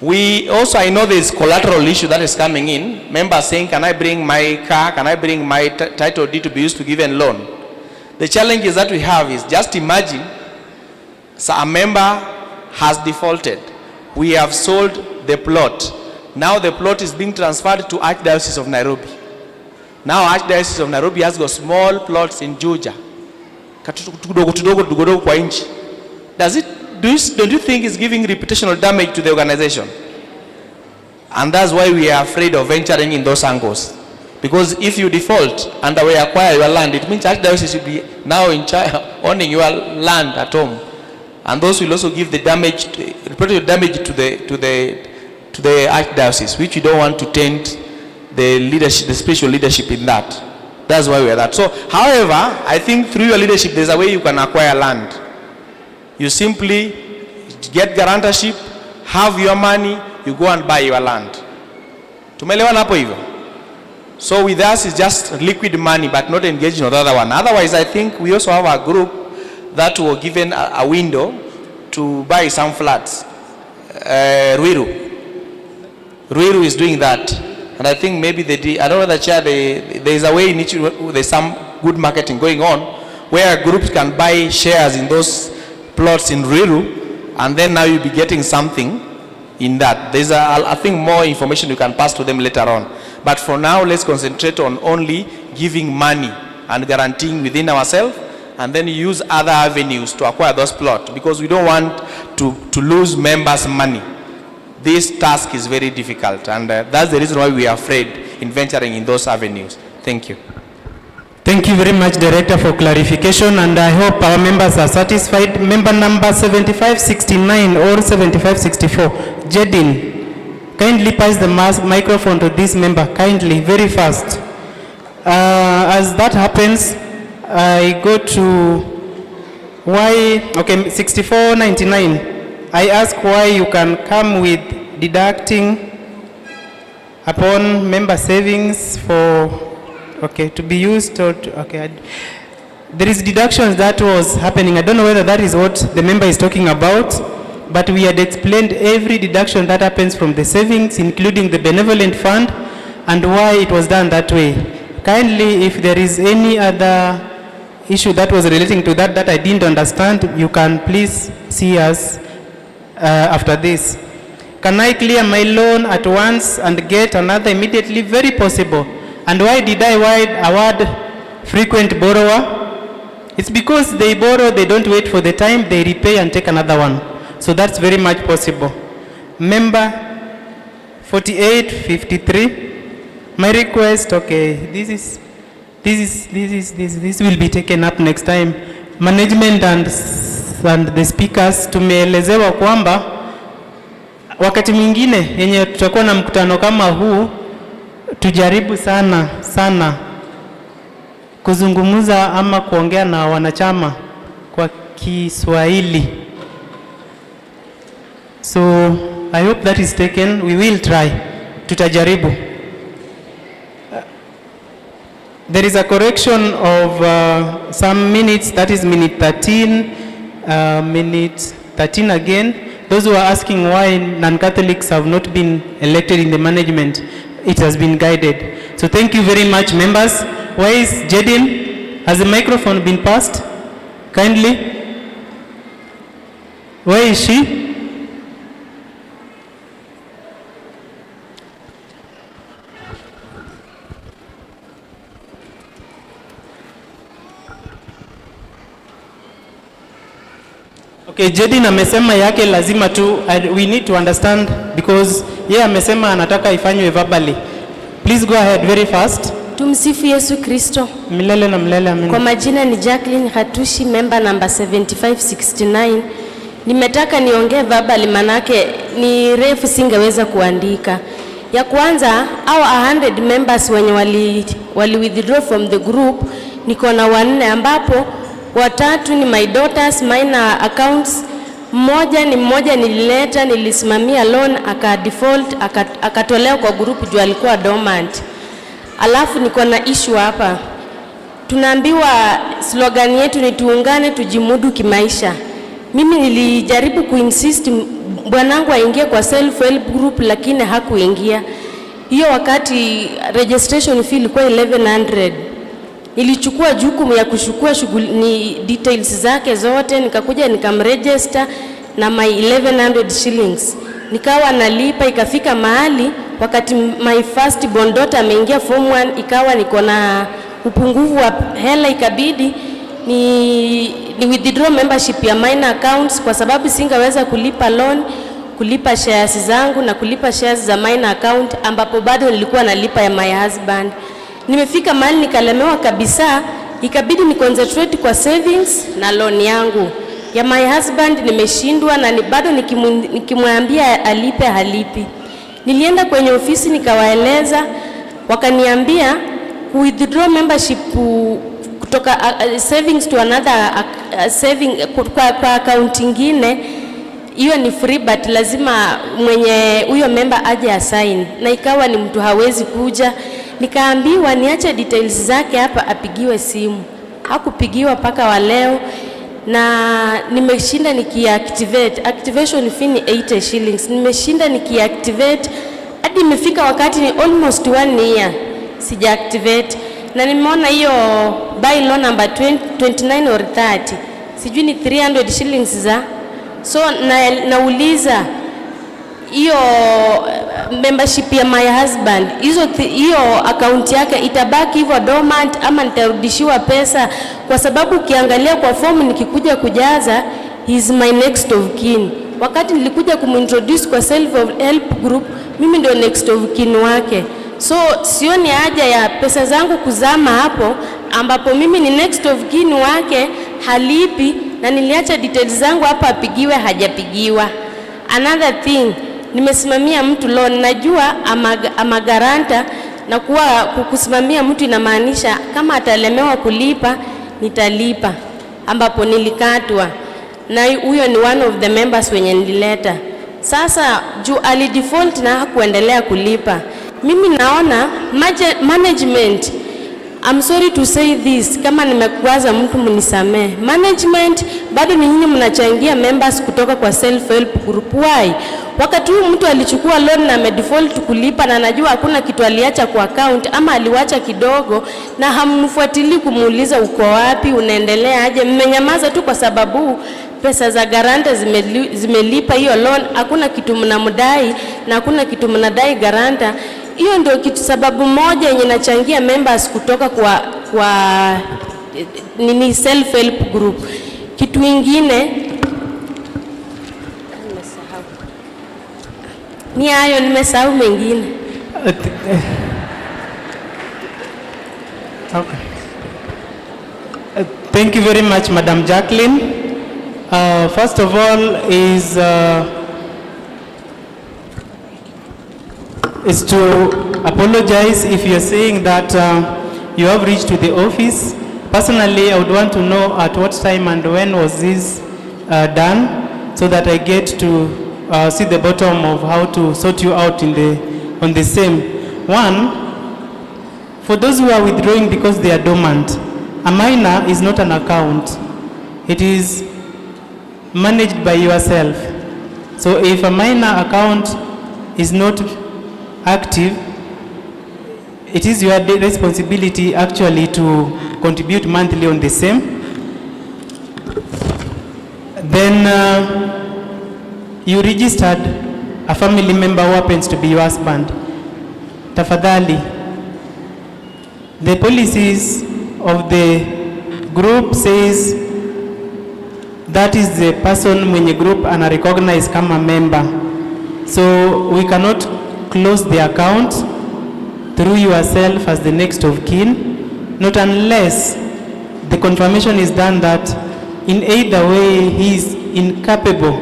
We also, I know there is collateral issue that is coming in. Members saying, can I bring my car? Can I bring my title deed to be used to give a loan? The challenges that we have is, just imagine, so a member has defaulted. We have sold the plot. Now the plot is being transferred to Archdiocese of Nairobi. Now Archdiocese of Nairobi has got small plots in Juja. Don't you think it's giving reputational damage to the organization? And that's why we are afraid of venturing in those angles. Because if you default and we acquire your land, it means Archdiocese will be now in charge owning your land at home. And those will also give the damage, reputational damage to the Archdiocese, which we don't want to taint the leadership, the spiritual leadership in that. That's why we are that. So, however, I think through your leadership, there's a way you can acquire land. You simply get guarantorship, have your money, you go and buy your land. Tumeelewana hapo hivyo? So with us, it's just liquid money, but not engaging with the other one. Otherwise, I think we also have a group that were given a window to buy some flats. Ruiru. Ruiru is doing that, and I think maybe I don't know the chair, there is a way in which there's some good marketing going on, where groups can buy shares in those plots in Ruiru, and then now you'll be getting something in that. There's I think more information you can pass to them later on. But for now, let's concentrate on only giving money and guaranteeing within ourselves, and then use other avenues to acquire those plots, because we don't want to lose members' money. This task is very difficult, and that's the reason why we are afraid in venturing in those avenues. Thank you. Thank you very much, Director, for clarification, and I hope our members are satisfied. Member number 7569 or 7564, Jedin, kindly pass the microphone to this member, kindly, very fast. As that happens, I go to why, okay, 6499. I ask why you can come with deducting upon member savings for, okay, to be used or to, okay. There is deductions that was happening. I don't know whether that is what the member is talking about, but we had explained every deduction that happens from the savings, including the benevolent fund, and why it was done that way. Kindly, if there is any other issue that was relating to that that I didn't understand, you can please see us after this. Can I clear my loan at once and get another immediately? Very possible. And why did I award frequent borrower? It's because they borrow, they don't wait for the time, they repay and take another one. So that's very much possible. Member 4853. My request, okay, this will be taken up next time. Management and the speakers, tumeelezewa kwamba wakati mwingine yenye tutakuwa na mkutano kama huu, tujaribu sana kuzungumuza ama kuongea na wanachama kwa Kiswahili. So I hope that is taken. We will try. Tutajaribu. There is a correction of some minutes, that is minute 13, minute 13 again. Those who are asking why non-Catholics have not been elected in the management, it has been guided. So thank you very much, members. Where is Jedin? Has the microphone been passed? Kindly. Where is she? Okay, Jedin amesema yake lazima tu, we need to understand because amesema anataka ifanywe verbally. Please go ahead very fast. Tumsifu Yesu Kristo. Milele na milele, amina. Kwa majina ni Jacqueline Hatushi, member number 7569. Nimetaka niongee verbally manake ni refu singeweza kuandika. Ya kwanza, our 100 members wenye wali withdraw from the group, niko na 4 ambapo 3 ni my daughters minor accounts, mmoja nilileta, nilisimamia loan default akatolewa kwa group juu alikuwa dormant. Alafu niko na issue hapa. Tunaambiwa slogan yetu ni tuungane tujimudu kimaisha. Mimi nilijaribu kuinsist bwanangu aingie kwa self help group lakini hakuingia. Hiyo wakati registration fee ilikuwa 1100. Nilichukua jukumu ya kuchukua ni details zake zote, nikakuja nikamregister na my 1100 shillings. Nikawa nalipa, ikafika mahali wakati my first born daughter ameingia form 1, ikawa niko na upungufu wa hela, ikabidi ni withdraw membership ya minor accounts kwa sababu singeweza kulipa loan, kulipa shares zangu na kulipa shares za minor account ambapo bado nilikuwa nalipa ya my husband. Nimefika mahali nikalemewa kabisa, ikabidi ni concentrate kwa savings na loan yangu. Ya my husband nimeshindwa na bado nikimwambia alipe halipi. Nilienda kwenye ofisi nikawaeleza, wakaniambia withdraw membership kutoka savings to another saving kwa account nyingine, hiyo ni free but lazima mwenye huyo member aje assign, na ikawa ni mtu hawezi kuja. Nikaambiwa niache details zake hapa apigiwe simu. Hakupigiwa paka wa leo, na nimeshinda nikiactivate. Activation fee ni 80 shillings. Nimeshinda nikiactivate hadi imefika wakati ni almost 1 year sija activate, na nimeona hiyo bylaw number 29 or 30, sijui ni 300 shillings za, so nauliza hiyo membership ya my husband, hiyo account yake itabaki hivyo dormant ama nitarudishiwa pesa? Kwa sababu ukiangalia kwa form nikikuja kujaza, he is my next of kin. Wakati nilikuja kumintroduce kwa self help group, mimi ndio next of kin wake. So sioni haja ya pesa zangu kuzama hapo ambapo mimi ni next of kin wake, halipi, na niliacha details zangu hapa apigiwe, hajapigiwa. Another thing, nimesimamia mtu loan, najua ama garanta, na kusimamia mtu inamaanisha kama atalemewa kulipa nitalipa, ambapo nilikatwa, na huyo ni one of the members wenye nilileta. Sasa juu alidefault na hakuendelea kulipa, mimi naona management, I'm sorry to say this, kama nimekwaza mtu mnisamee, management bado ni nyinyi mnachangia members kutoka kwa self help group. Why? Wakati huu mtu alichukua loan na amedefault kulipa na anajua hakuna kitu aliacha kwa account ama aliwacha kidogo, na hamfuatilii kumuuliza uko wapi, unaendelea aje, mmenyamaza tu kwa sababu pesa za garanta zimelipa hiyo loan, hakuna kitu mnamdai na hakuna kitu mnadai garanta. Hiyo ndio kitu sababu moja yenye nachangia members kutoka kwa nini self help group. Kitu ingine ni hayo, nimesahau mengine. Okay. Thank you very much, Madam Jacqueline. First of all is to apologize if you're saying that you have reached to the office. Personally, I would want to know at what time and when was this done, so that I get to see the bottom of how to sort you out on the same. One, for those who are withdrawing because they are dormant, a minor is not an account. It is managed by yourself. So if a minor account is not active, it is your responsibility actually to contribute monthly on the same. Then you registered a family member who happens to be your husband. Tafadhali, the policies of the group says that is the person mwenye group ana recognize kama member. So we cannot close the account through yourself as the next of kin, not unless the confirmation is done that in either way he is incapable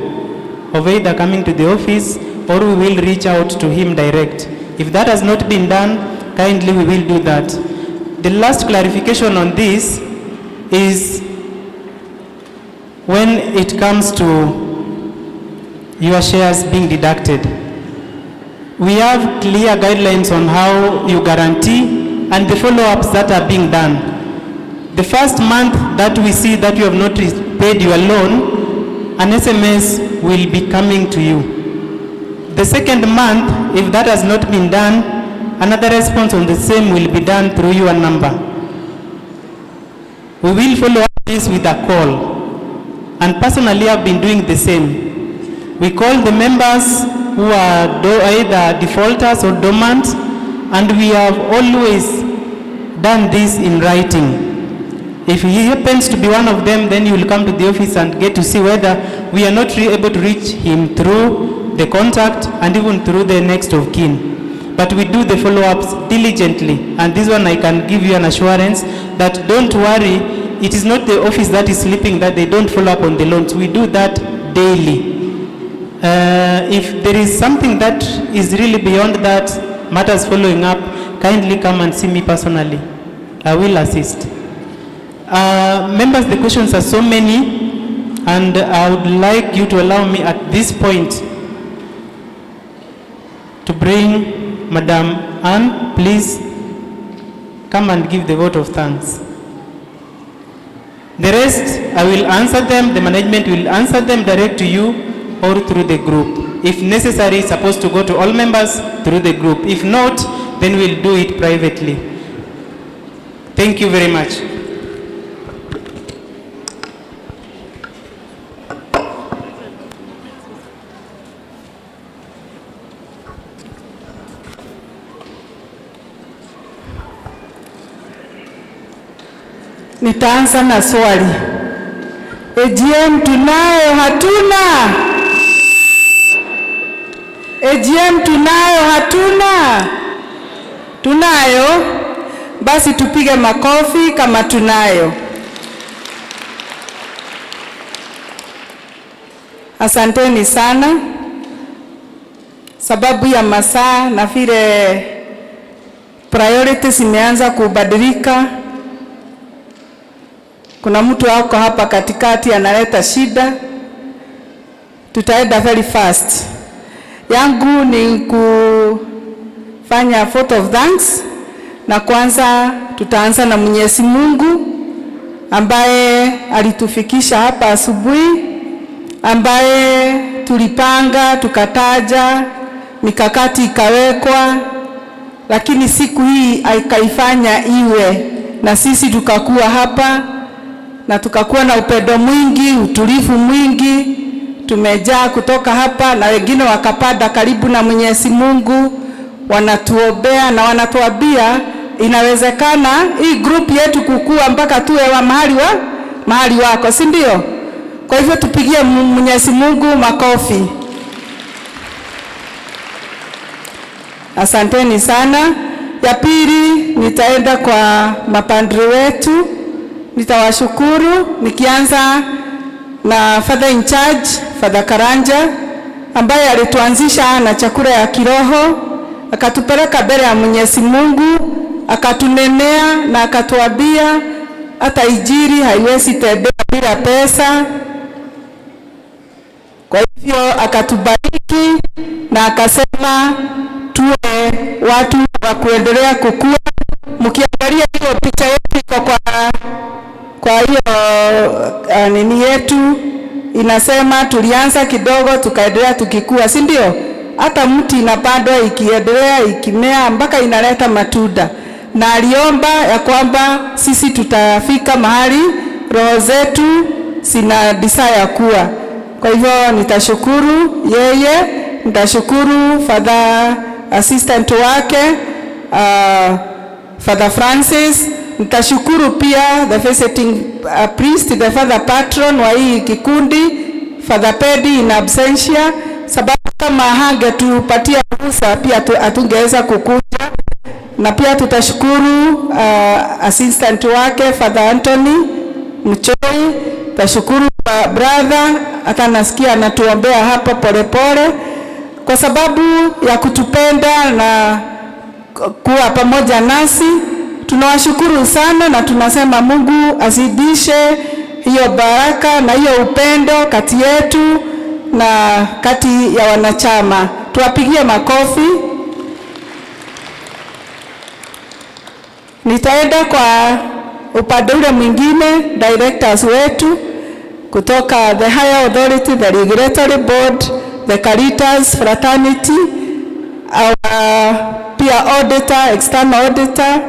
of either coming to the office, or we will reach out to him direct. If that has not been done, kindly we will do that. The last clarification on this is when it comes to your shares being deducted. We have clear guidelines on how you guarantee and the follow-ups that are being done. The first month that we see that you have not paid your loan, an SMS will be coming to you. The second month, if that has not been done, another response on the same will be done through your number. We will follow up this with a call, and personally I've been doing the same. We call the members who are either defaulters or dormant, and we have always done this in writing. If he happens to be one of them, then you will come to the office and get to see whether we are not able to reach him through the contact and even through the next of kin. But we do the follow-ups diligently, and this one I can give you an assurance that don't worry, it is not the office that is sleeping that they don't follow up on the loans. We do that daily. If there is something that is really beyond that, matters following up, kindly come and see me personally. I will assist. Members, the questions are so many, and I would like you to allow me at this point to bring Madam Anne. Please come and give the vote of thanks. The rest, I will answer them, the management will answer them direct to you or through the group. If necessary, it's supposed to go to all members through the group. If not, then we'll do it privately. Thank you very much. Nitaanza na swali. AGM tunayo hatuna? AGM tunayo hatuna? Tunayo? Basi tupige makofi kama tunayo. Asanteni sana. Sababu ya masaa na vile priorities imeanza kubadilika. Kuna mtu wako hapa katikati analeta shida. Tutaenda very fast. Yangu ni kufanya vote of thanks. Na kwanza tutaanza na Mwenyezi Mungu ambaye alitufikisha hapa asubuhi, ambaye tulipanga, tukataja, mikakati ikawekwa, lakini siku hii akaifanya iwe na sisi tukakuwa hapa na tukakuwa na upendo mwingi, utulivu mwingi, tumejaa kutoka hapa na wengine wakapanda karibu na Mwenyezi Mungu, wanatuombea na wanatuambia inawezekana hii group yetu kukua mpaka tuwe wa mahali wako, si ndio? Kwa hivyo tupigie Mwenyezi Mungu makofi. Asanteni sana. Ya pili nitaenda kwa mapadri wetu. Nitawashukuru nikianza na Father in charge, Father Karanja, ambaye alituanzisha na chakula ya kiroho, akatupeleka mbele ya Mwenyezi Mungu, akatunenea na akatuambia hata injili haiwezi tembea bila pesa. Kwa hivyo akatubariki na akasema tuwe watu wa kuendelea kukua. Mkiangalia hiyo picha yetu iko kwa hiyo nini yetu inasema tulianza kidogo tukaendelea tukikua, si ndio? Hata mti inapandwa ikiendelea ikimea mpaka inaleta matunda. Na aliomba ya kwamba sisi tutafika mahali roho zetu sina desire kuwa. Kwa hivyo nitashukuru yeye, nitashukuru Father assistant wake Father Francis, nitashukuru pia the visiting priest, the father patron wa hii kikundi, Father Pedi in absentia, sababu kama hangetupatia ruhusa pia hatungeweza kukuja. Na pia tutashukuru assistant wake Father Anthony Mchoi, tutashukuru brother, hata nasikia anatuombea hapa polepole kwa sababu ya kutupenda na kuwa pamoja nasi. Tunawashukuru sana na tunasema Mungu azidishe hiyo baraka na hiyo upendo kati yetu na kati ya wanachama. Tuwapigie makofi. Nitaenda kwa upande ule mwingine, directors wetu kutoka the higher authority, the regulatory board, the Caritas fraternity, our pia auditor, external auditor,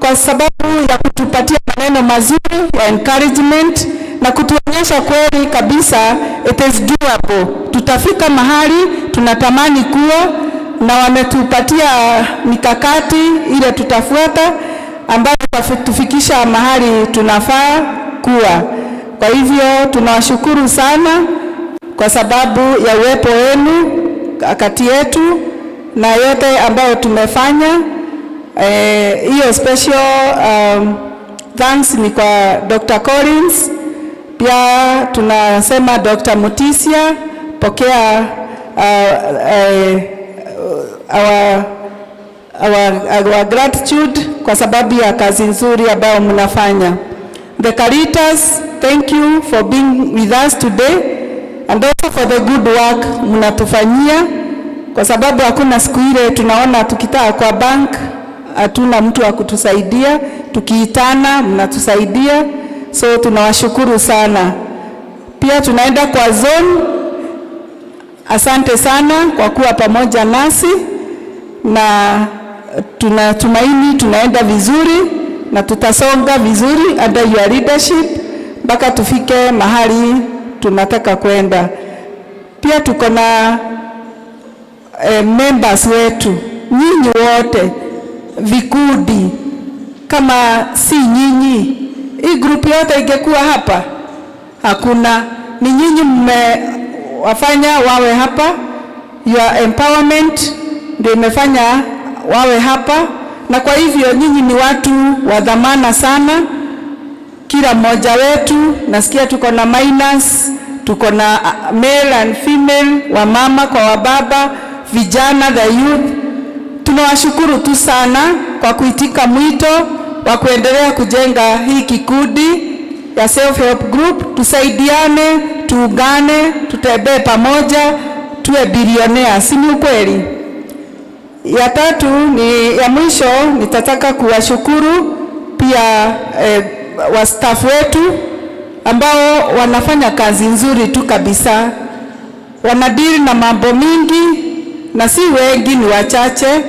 kwa sababu ya kutupatia maneno mazuri ya encouragement na kutuonyesha kweli kabisa it is doable. Tutafika mahali tunatamani kuwa, na wametupatia mikakati ile tutafuata ambayo tufikisha mahali tunafaa kuwa. Kwa hivyo tunawashukuru sana kwa sababu ya uwepo wenu kati yetu na yote ambayo tumefanya. Hiyo special thanks ni kwa Dr. Collins, pia tunasema Dr. Mutisia, pokea our gratitude kwa sababu ya kazi nzuri ambayo mnafanya. The Caritas, thank you for being with us today and also for the good work mnatufanyia, kwa sababu hakuna siku ile tunaona tukitaka kwa bank hatuna mtu wa kutusaidia, tukiitana mnatusaidia, so tunawashukuru sana. Pia tunaenda kwa zone Asante sana kwa kuwa pamoja nasi, na tunatumaini tunaenda vizuri na tutasonga vizuri under your leadership mpaka tufike mahali tunataka kwenda. Pia tuko na members wetu, nyinyi wote vikundi. Kama si nyinyi, hii group yote ingekuwa hapa? Hakuna. Ni nyinyi mmewafanya wawe hapa. Your empowerment ndio imefanya wawe hapa, na kwa hivyo nyinyi ni watu wa dhamana sana. Kila mmoja wetu, nasikia tuko na minors, tuko na male and female, wa mama kwa wababa, vijana, the youth. Tunawashukuru tu sana kwa kuitika mwito wa kuendelea kujenga hii kikundi ya self-help group. Tusaidiane, tuungane, tutembee pamoja, tuwe bilionea, si ni ukweli? Ya tatu ni ya mwisho, nitataka kuwashukuru pia wa staff wetu ambao wanafanya kazi nzuri tu kabisa. Wanadili na mambo mingi na si wengi, ni wachache,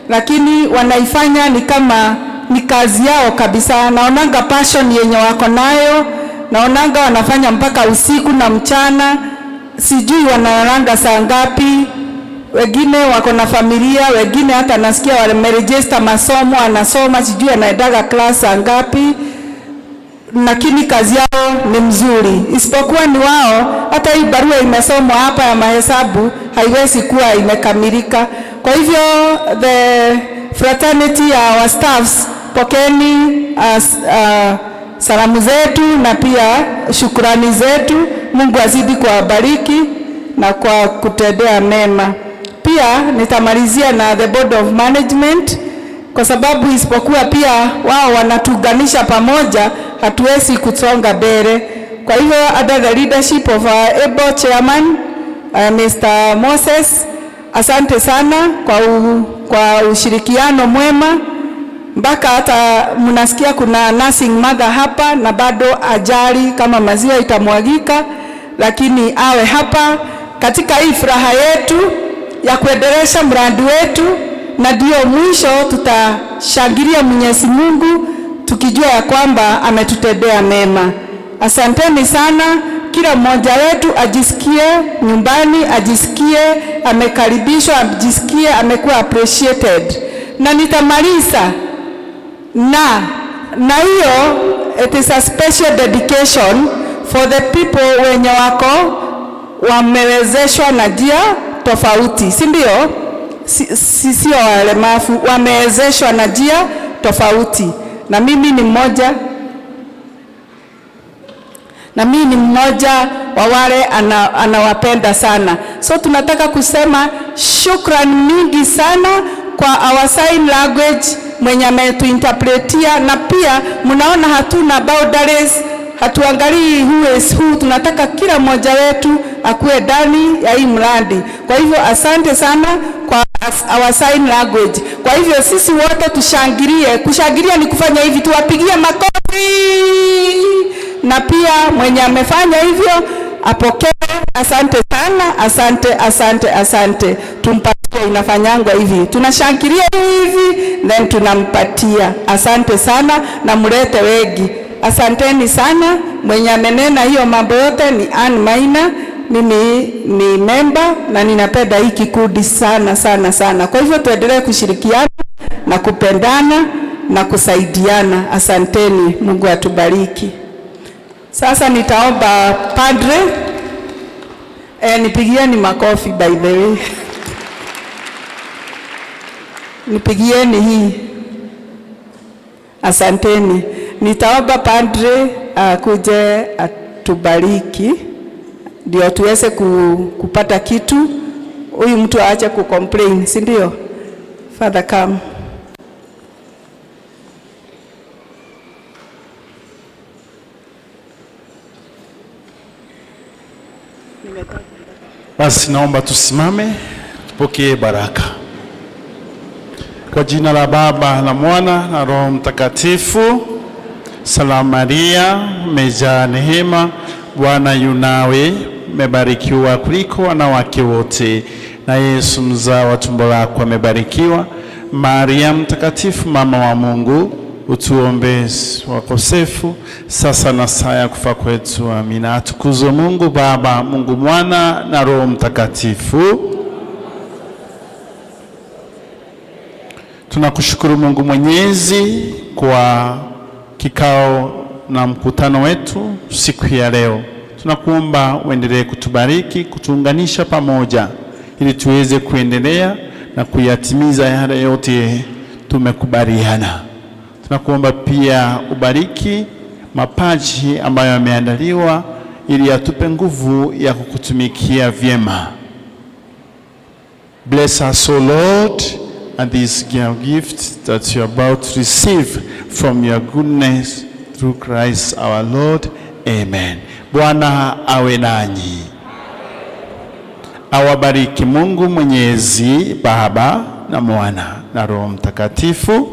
lakini wanaifanya ni kama ni kazi yao kabisa. Naonanga passion yenye wako nayo, naonanga wanafanya mpaka usiku na mchana, sijui wanalanga saa ngapi. Wengine wako na familia, wengine hata nasikia wameregister masomo, anasoma sijui anaendaga class saa ngapi, lakini kazi yao ni mzuri. Isipokuwa ni wao, hata hii barua imesomwa hapa ya mahesabu haiwezi kuwa imekamilika. Kwa hivyo the fraternity ya our staffs, pokeni salamu zetu na pia shukrani zetu. Mungu azidi kuwabariki na kwa kutendea mema. Pia nitamalizia na the board of management, kwa sababu isipokuwa pia wao wanatuunganisha pamoja, hatuwezi kusonga mbele. Kwa hivyo under the leadership of our able chairman Mr. Moses, asante sana kwa ushirikiano mwema, mpaka hata mnasikia kuna nursing mother hapa na bado ajali kama maziwa itamwagika, lakini awe hapa katika hii furaha yetu ya kuendelesha mradi wetu, na ndio mwisho tutashangilia Mwenyezi Mungu tukijua ya kwamba ametutendea mema. Asanteni sana. Kila mmoja wetu ajisikie nyumbani, ajisikie amekaribishwa, ajisikie amekuwa appreciated. Na nitamaliza na hiyo, it is a special dedication for the people wenye wako wamewezeshwa na njia tofauti, si ndio? Sio walemavu, wamewezeshwa na njia tofauti, na mimi ni mmoja. Na mimi ni mmoja wa wale anawapenda sana. So tunataka kusema shukrani mingi sana kwa our sign language mwenye ametuinterpretia, na pia mnaona hatuna boundaries, hatuangalii who is who. Tunataka kila mmoja wetu akuwe ndani ya hii mradi. Kwa hivyo asante sana kwa our sign language. Kwa hivyo sisi wote tushangilie. Kushangilia ni kufanya hivi, tuwapigie makofi. Na pia mwenye amefanya hivyo apokee. Asante sana, asante, asante, asante. Tumpatie, inafanyangwa hivi, tunashangilia hivi then tunampatia. Asante sana na mlete wengi. Asanteni sana. Mwenye amenena hiyo mambo yote ni Ann Maina. Mimi ni member na ninapenda hii kikundi sana sana sana. Kwa hivyo tuendelee kushirikiana na kupendana na kusaidiana. Asanteni, Mungu atubariki. Sasa nitaomba padre, nipigieni makofi by the way. Nipigieni hii. Asanteni. Nitaomba padre kuje atubariki ndio tuweze kupata kitu. Huyu mtu aache kucomplain, si ndio? Father, come. Basi naomba tusimame tupokee baraka. Kwa jina la Baba na Mwana na Roho Mtakatifu. Salamu Maria, umejaa neema, Bwana yu nawe, umebarikiwa kuliko wanawake wote, na Yesu mzao wa tumbo lako amebarikiwa. Maria mtakatifu, mama wa Mungu, utuombee wakosefu, sasa na saa ya kufa kwetu. Amina. Atukuzwe Mungu Baba, Mungu Mwana na Roho Mtakatifu. Tunakushukuru Mungu Mwenyezi kwa kikao na mkutano wetu siku ya leo. Tunakuomba uendelee kutubariki, kutuunganisha pamoja ili tuweze kuendelea na kuyatimiza yale yote tumekubaliana. Tunakuomba pia ubariki mapaji ambayo yameandaliwa ili atupe nguvu ya kukutumikia vyema. Bless us, O Lord, and this gift that you are about to receive from your goodness through Christ our Lord. Amen. Bwana awe nanyi. Awabariki Mungu Mwenyezi, Baba na Mwana na Roho Mtakatifu.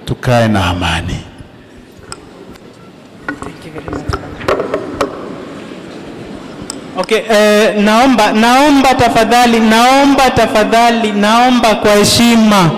Tukae na amani. Okay, naomba tafadhali, naomba kwa heshima.